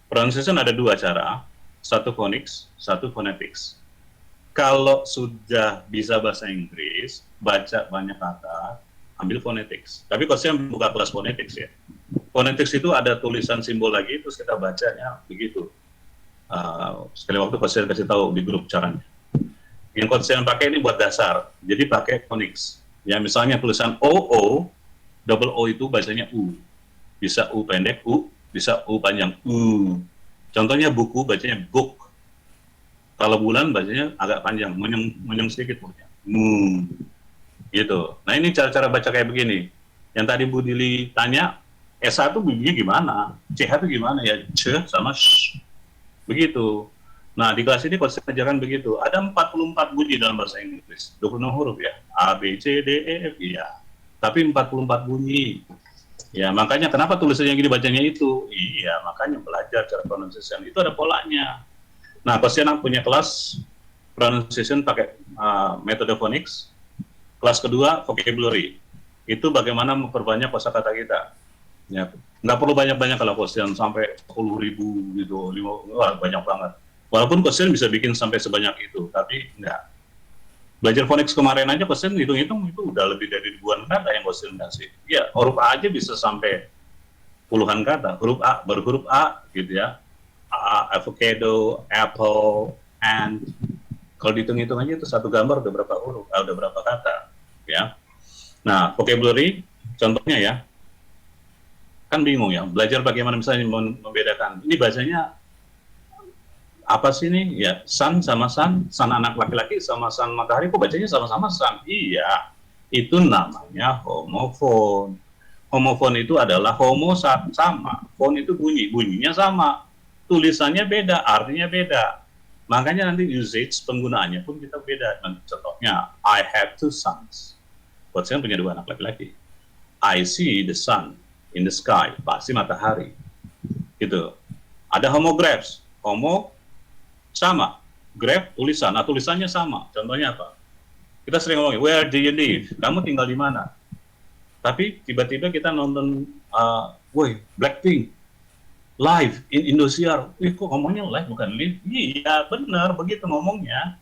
[SPEAKER 1] Pronunciation ada 2 cara. Satu phonics, satu phonetics. Kalau sudah bisa bahasa Inggris, baca banyak kata, ambil phonetics. Tapi coachnya buka kelas phonetics ya. Phonetics itu ada tulisan simbol lagi, terus kita bacanya begitu. Sekali waktu coachnya kasih tahu di grup caranya. Yang coachnya pakai ini buat dasar, jadi pakai phonics. Ya misalnya tulisan O, double O itu bacanya U. Bisa U pendek, U, bisa U panjang, U. Contohnya buku, bacanya book. Kalau bulan bacanya agak panjang, menyem sedikit pokoknya. Gitu. Nah ini cara-cara baca kayak begini. Yang tadi Bu Dili tanya, S1 bunyinya gimana? CH itu gimana ya? C sama sh. Begitu. Nah di kelas ini konsep ajaran begitu. Ada 44 bunyi dalam bahasa Inggris. 26 huruf ya. A, B, C, D, E, F, iya. Tapi 44 bunyi. Ya makanya kenapa tulisannya gini bacanya itu? Iya, makanya belajar cara pronunciation. Itu ada polanya. Nah, Coach Yanang punya kelas pronunciation pakai metode phonics. Kelas kedua, vocabulary. Itu bagaimana memperbanyak kosakata kita. Ya, nggak perlu banyak-banyak kalau Coach Yanang sampai 10.000 gitu, wah, banyak banget. Walaupun Coach Yanang bisa bikin sampai sebanyak itu, tapi enggak. Belajar phonics kemarin aja Coach Yanang hitung-hitung itu udah lebih dari ribuan kata yang Coach Yanang kasih. Ya, huruf A aja bisa sampai puluhan kata. Huruf A, baru huruf A gitu ya. Avocado, apple, and kalau dihitung-hitung aja itu satu gambar udah berapa huruf, udah berapa kata, ya. Nah, vocabulary, contohnya ya, kan bingung ya, belajar bagaimana misalnya membedakan, ini bacanya apa sih nih? Ya, sun sama sun anak laki-laki sama sun matahari, kok bacanya sama-sama sun? Iya, itu namanya homofon. Homofon itu adalah homo sama, fon itu bunyinya sama. Tulisannya beda, artinya beda. Makanya nanti usage penggunaannya pun kita beda. Contohnya, I have 2 sons. Buat saya punya 2 anak laki-laki. I see the sun in the sky. Pasti matahari. Gitu. Ada homographs. Homo sama. Graph tulisan. Nah tulisannya sama. Contohnya apa? Kita sering ngomongin, where do you live? Kamu tinggal di mana? Tapi tiba-tiba kita nonton, Blackpink. Live in Indosiar, kok ngomongnya live bukan live? Iya benar begitu ngomongnya.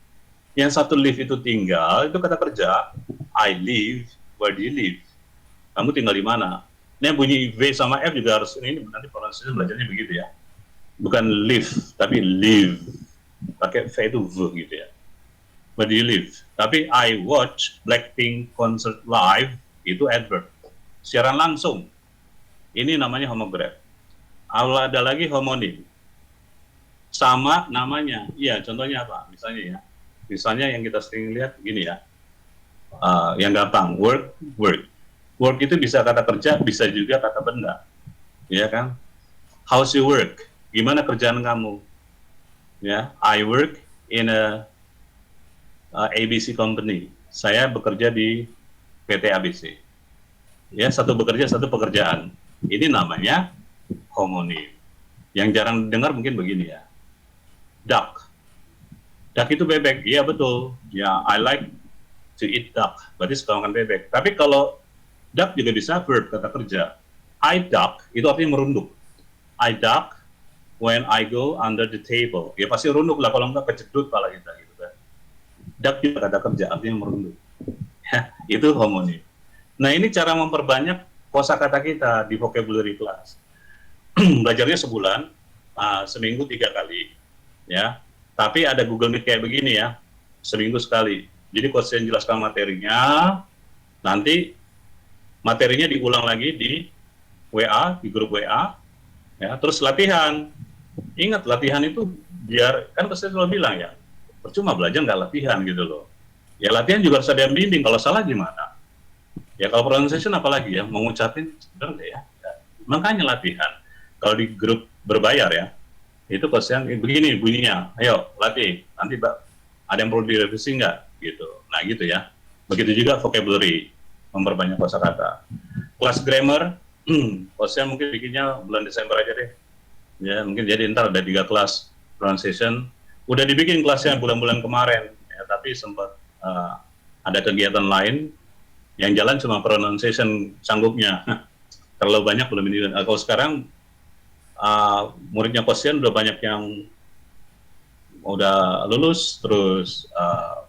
[SPEAKER 1] Yang satu live itu tinggal, itu kata kerja. I live, where do you live? Kamu tinggal di mana? Ini bunyi V sama F juga harus ini nanti pronunciation belajarnya begitu ya. Bukan live, tapi live. Pakai V itu V gitu ya. Where do you live? Tapi I watch Blackpink concert live itu advert, siaran langsung. Ini namanya homograph. Ada lagi homonim, sama namanya. Iya, contohnya apa? Misalnya yang kita sering lihat gini ya, yang gampang, work. Work itu bisa kata kerja, bisa juga kata benda, ya kan? How's your work? Gimana kerjaan kamu? Ya, I work in a ABC company. Saya bekerja di PT ABC. Ya, satu bekerja, satu pekerjaan. Ini namanya homonim. Yang jarang dengar mungkin begini ya. duck. Duck itu bebek, iya betul. Ya, I like to eat duck. Berarti suka makan bebek. Tapi kalau duck juga bisa verb, kata kerja. I duck, itu artinya merunduk. I duck when I go under the table. Ya pasti runduk lah, kalau enggak kejedut kepala kita gitu kan. Duck juga kata kerja, artinya merunduk. Ya, itu homonim. Nah, ini cara memperbanyak kosakata kita di vocabulary class. Belajarnya sebulan, seminggu 3 kali. Ya, tapi ada Google Meet kayak begini ya, seminggu sekali. Jadi coach yang jelaskan materinya, nanti materinya diulang lagi di WA, di grup WA, ya, terus latihan. Ingat, latihan itu biar, kan coach selalu bilang ya, percuma belajar nggak latihan gitu loh. Ya latihan juga harus ada yang bimbing, kalau salah gimana? Ya kalau pronunciation apalagi ya, mengucapin, benar nggak ya? Makanya latihan. Kalau di grup berbayar ya, itu coach yang begini bunyinya, ayo latih, nanti ada yang perlu direvisi nggak? Gitu. Nah gitu ya. Begitu juga vocabulary, memperbanyak kosakata. Kelas grammar, coachnya mungkin bikinnya bulan Desember aja deh. Ya mungkin jadi ntar ada 3 kelas pronunciation. Udah dibikin kelasnya bulan-bulan kemarin, ya, tapi sempat ada kegiatan lain yang jalan cuma pronunciation sanggupnya. Terlalu banyak belum ini. Kalau sekarang muridnya coachnya udah banyak yang udah lulus, terus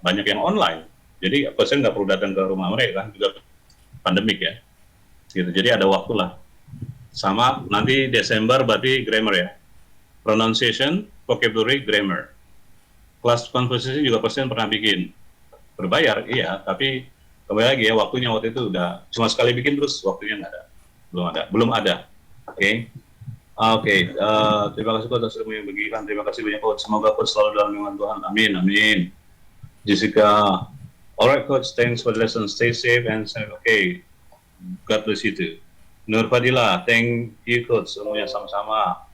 [SPEAKER 1] banyak yang online. Jadi coachnya nggak perlu datang ke rumah mereka, kan juga pandemik ya. Gitu. Jadi ada waktu lah. Sama nanti Desember berarti grammar ya. Pronunciation, vocabulary, grammar. Kelas conversation juga coachnya pernah bikin. Berbayar, iya, tapi kembali lagi ya, waktunya waktu itu udah cuma sekali bikin terus waktunya nggak ada. Belum ada. Oke. Oke, terima kasih coach sudah membagikan. Terima kasih banyak coach. Semoga coach selalu dalam lindungan Tuhan. Amin, amin. Jessica, alright coach, thanks for the lesson. Stay safe and safe. Okay, God bless you too. Nur Fadila, thank you coach. Semuanya sama-sama.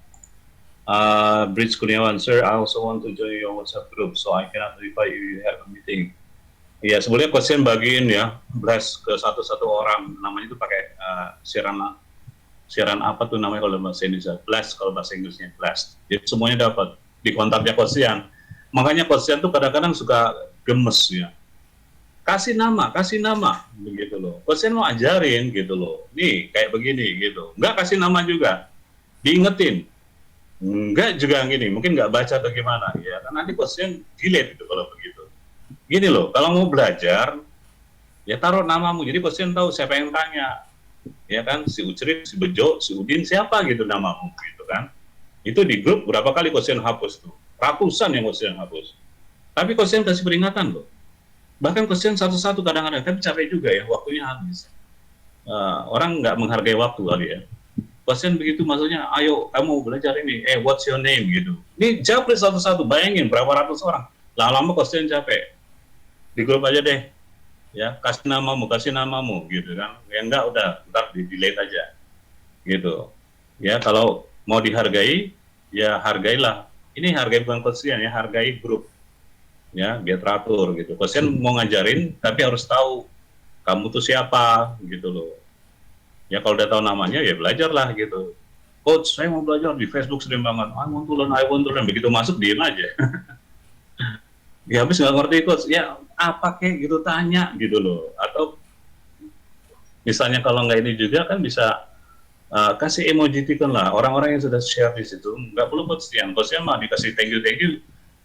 [SPEAKER 1] Bridge Kurniawan, sir, I also want to join your WhatsApp group, so I cannot reply if you have a meeting. Ya, sebelumnya coach bagiin ya, blast ke satu-satu orang. Namanya itu pakai siaran apa tuh namanya kalau bahasa Indonesia, blast kalau bahasa Inggrisnya blast. Jadi semuanya dapat di kontaknya Coach Ian. Makanya Coach Ian tuh kadang-kadang suka gemes ya. Kasih nama begitu loh. Coach Ian mau ajarin gitu loh. Nih kayak begini gitu. Enggak kasih nama juga. Diingetin. Enggak juga gini, mungkin nggak baca atau gimana ya. Kan nanti Coach Ian delete gitu kalau begitu. Gini loh, kalau mau belajar ya taruh namamu. Jadi Coach Ian tahu siapa yang tanya. Ya kan, si Ucrit, si Bejo, si Udin, siapa gitu namamu gitu kan. Itu di grup berapa kali Coach Ian hapus tuh, ratusan yang Coach Ian hapus. Tapi Coach Ian kasih peringatan loh. Bahkan Coach Ian satu-satu kadang-kadang, tapi capek juga ya, waktunya habis. Orang nggak menghargai waktu kali ya. Coach Ian begitu maksudnya, ayo kamu belajar ini, what's your name gitu. Ini jawab satu-satu, bayangin berapa ratus orang. Lama-lama Coach Ian capek. Di grup aja deh. Ya, kasih namamu gitu kan. Ya enggak, udah ntar di delete aja gitu ya. Kalau mau dihargai ya hargailah. Ini hargai bukan Coach Ian ya, hargai grup ya, biar teratur gitu. Coach Ian mau ngajarin tapi harus tahu kamu tuh siapa gitu loh ya. Kalau udah tahu namanya ya belajarlah gitu. Coach, saya mau belajar di Facebook sering banget, I want to learn. Begitu masuk diem aja. Ya habis nggak ngerti coach, ya apa kayak gitu tanya gitu loh. Atau misalnya kalau nggak ini juga kan bisa kasih emoticon lah. Orang-orang yang sudah share di situ nggak perlu coach Ian mah dikasih thank you.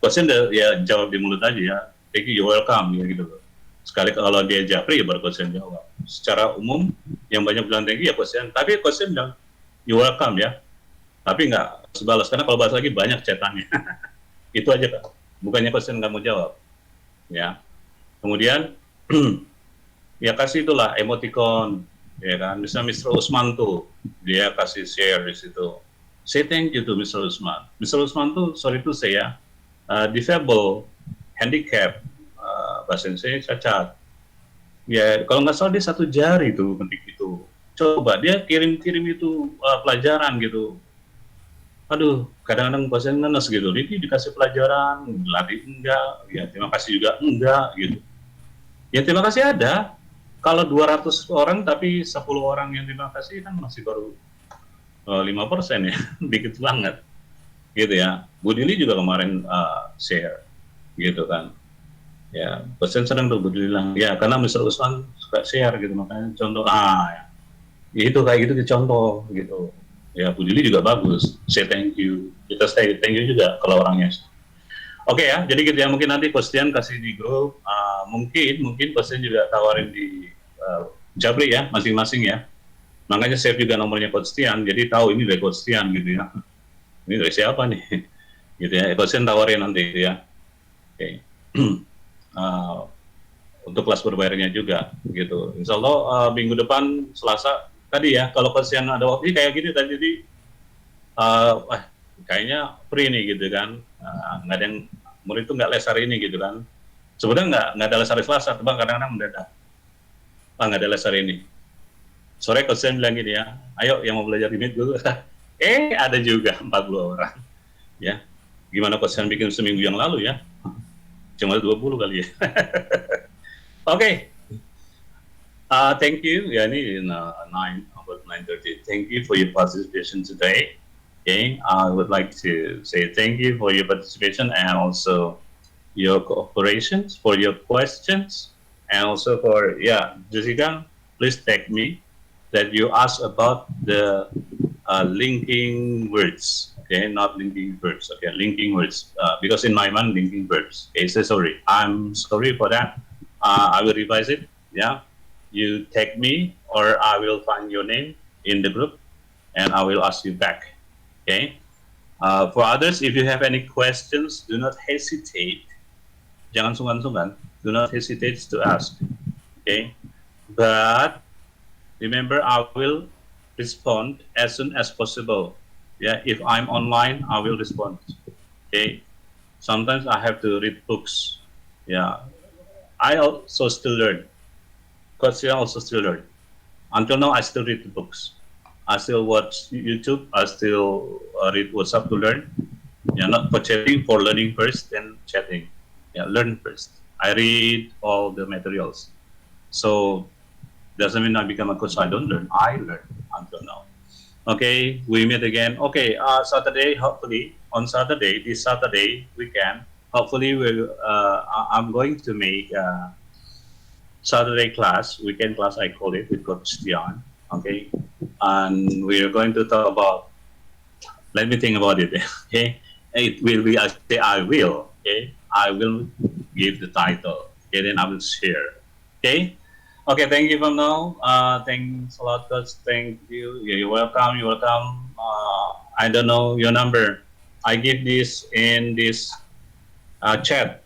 [SPEAKER 1] Coach Ian ya jawab di mulut aja ya, thank you, you're welcome ya gitu loh. Sekali kalau dia japri ya baru coach Ian jawab. Secara umum yang banyak bilang thank you ya coach Ian, tapi coach Ian bilang you're welcome ya, tapi nggak sebalas karena kalau bahas lagi banyak chatannya. Itu aja kan. Bukannya Coach Ian nggak mau jawab, ya. Kemudian ya kasih itulah emoticon, ya kan. Misalnya Mr. Usman tuh dia kasih share di situ. Say thank you to Mr. Usman. Mr. Usman tuh sorry to say ya, disable, handicap, bahasa Indonesia cacat. Ya kalau nggak salah dia 1 jari tuh ketik itu. Coba dia kirim itu pelajaran gitu. Aduh, kadang-kadang Coach Ian ngenes gitu, ini dikasih pelajaran, latih enggak, ya terima kasih juga enggak, gitu. Ya terima kasih ada, kalau 200 orang tapi 10 orang yang terima kasih kan masih baru 5% ya, dikit banget. gitu ya. Bu Dili juga kemarin share, gitu kan. Ya, pasien sedang tuh Bu Dili bilang, ya karena Mr. Usman suka share gitu, makanya contoh, ya itu kayak gitu contoh gitu. Ya Bu Dili juga bagus, say thank you, kita say thank you juga kalau orangnya. Oke ya, jadi gitu ya, mungkin nanti Kostian kasih di grup, mungkin Kostian juga tawarin di Jabri ya, masing-masing ya. Makanya save juga nomornya Kostian, jadi tahu ini dari Kostian gitu ya. Ini dari siapa nih? Gitu ya, Kostian tawarin nanti gitu ya. Oke. Untuk kelas berbayarnya juga gitu. Insya Allah minggu depan Selasa tadi ya, kalau Kostian ada waktu kayak gini tadi, jadi kayaknya free nih gitu kan, nggak ada yang murid itu nggak les hari ini gitu kan. Sebenarnya nggak ada les hari Selasa, bang, kadang-kadang mendadak, nggak ada les hari ini. Sore coach saya bilang gini ya, ayo yang mau belajar limit dulu. Ada juga 40 orang ya. Gimana coach saya bikin seminggu yang lalu ya, cuma 20 kali ya. Oke. Thank you ya, ini 9:30. Thank you for your participation today. Okay, I would like to say thank you for your participation and also your cooperation, for your questions, and also for, Jessica, please tag me that you asked about the linking words, okay, not linking verbs, okay, linking words, because in my mind, linking verbs, okay, so sorry, I'm sorry for that, I will revise it, yeah, you tag me, or I will find your name in the group, and I will ask you back. Okay. For others, if you have any questions, do not hesitate. Jangan sungkan-sungkan. Do not hesitate to ask. Okay. But remember, I will respond as soon as possible. Yeah. If I'm online, I will respond. Okay. Sometimes I have to read books. Yeah. I also still learn. Coach also still learn. Until now, I still read the books. I still watch YouTube. I still read WhatsApp to learn. Yeah, not for chatting, for learning first, then chatting. Yeah, learn first. I read all the materials. So doesn't mean I become a coach. I don't learn. I learn until now. Okay, we meet again. Okay, Saturday. Hopefully on Saturday, this Saturday weekend. Hopefully I'm going to make Saturday class, weekend class. I call it with Coach Dion. Okay, and we are going to talk about, let me think about it, okay, it will be, I will, okay, I will give the title, okay, then I will share, okay, thank you from now, thanks a lot, Coach, thank you, you're welcome, I don't know your number, I give this in this chat,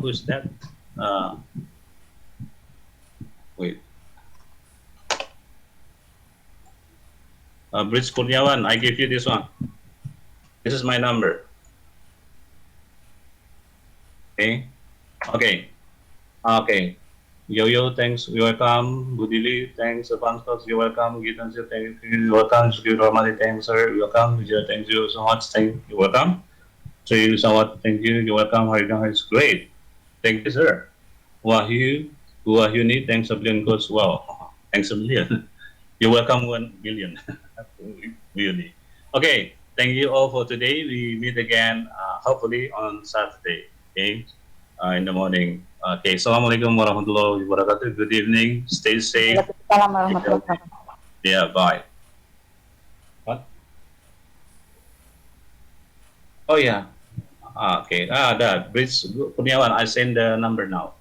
[SPEAKER 1] who's that, wait, Bridge Kurniawan, I give you this one. This is my number. Okay. Yo, thanks. You're welcome. Budili, thanks. Panstos, you're welcome. Gitansi, thank you. You're welcome. Suki Ramadi, thanks, sir. You're welcome. Vijay, thank you so much. You're welcome. Sri Sawat, thank you. You're welcome. Haridang, it's great. Thank you, sir. Wahyuni, thanks a million, coach. Wow, thanks a million. You're welcome, 1 million. Really. Okay, thank you all for today. We meet again hopefully on Saturday, okay, in the morning. Okay, Assalamualaikum warahmatullahi wabarakatuh. Good evening. Stay safe.
[SPEAKER 3] Waalaikumsalam warahmatullahi wabarakatuh.
[SPEAKER 1] Yeah, bye. What? Oh yeah. Okay. That Bridge Kurniawan. I send the number now.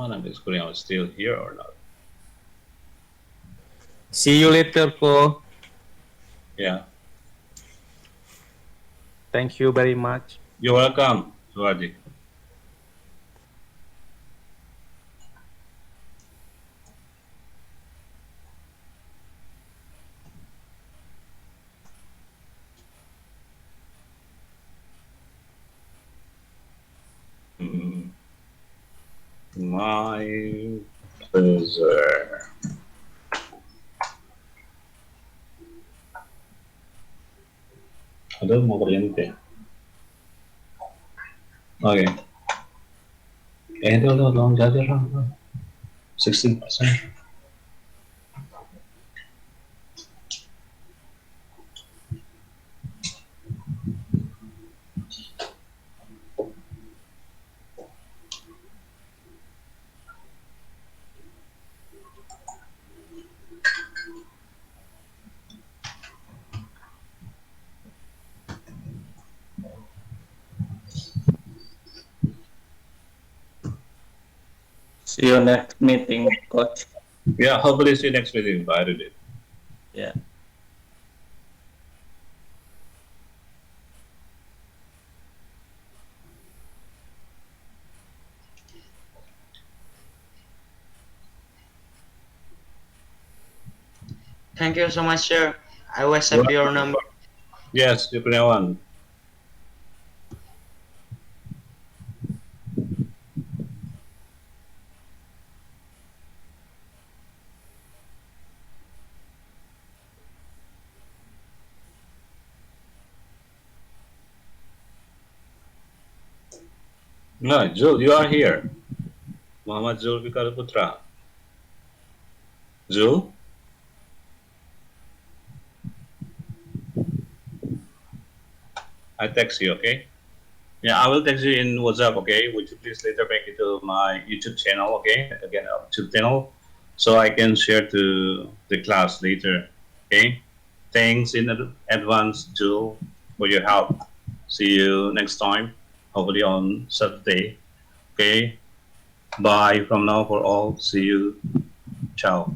[SPEAKER 1] I'm just going out still here or not.
[SPEAKER 8] See you later, Ko.
[SPEAKER 1] Yeah.
[SPEAKER 8] Thank you very much.
[SPEAKER 1] You're welcome, Suhaji. My buzzer. Ada mau kerjaan itu ya? Oke. Itu tolong jaga lah. 16%.
[SPEAKER 7] See you next meeting, Coach.
[SPEAKER 1] Yeah, hopefully see you next meeting. Bye today.
[SPEAKER 7] Yeah.
[SPEAKER 9] Thank you so much, sir. I will accept your number.
[SPEAKER 1] Yes, you punya one. No, Zul, you are here. Muhammad Zulfikar Putra. Zul? I text you, okay? Yeah, I will text you in WhatsApp, okay? Would you please later make it to my YouTube channel, okay? Again, YouTube channel, so I can share to the class later, okay? Thanks in advance, Zul, for your help. See you next time, hopefully on Saturday, okay? Bye from now for all. See you. Ciao.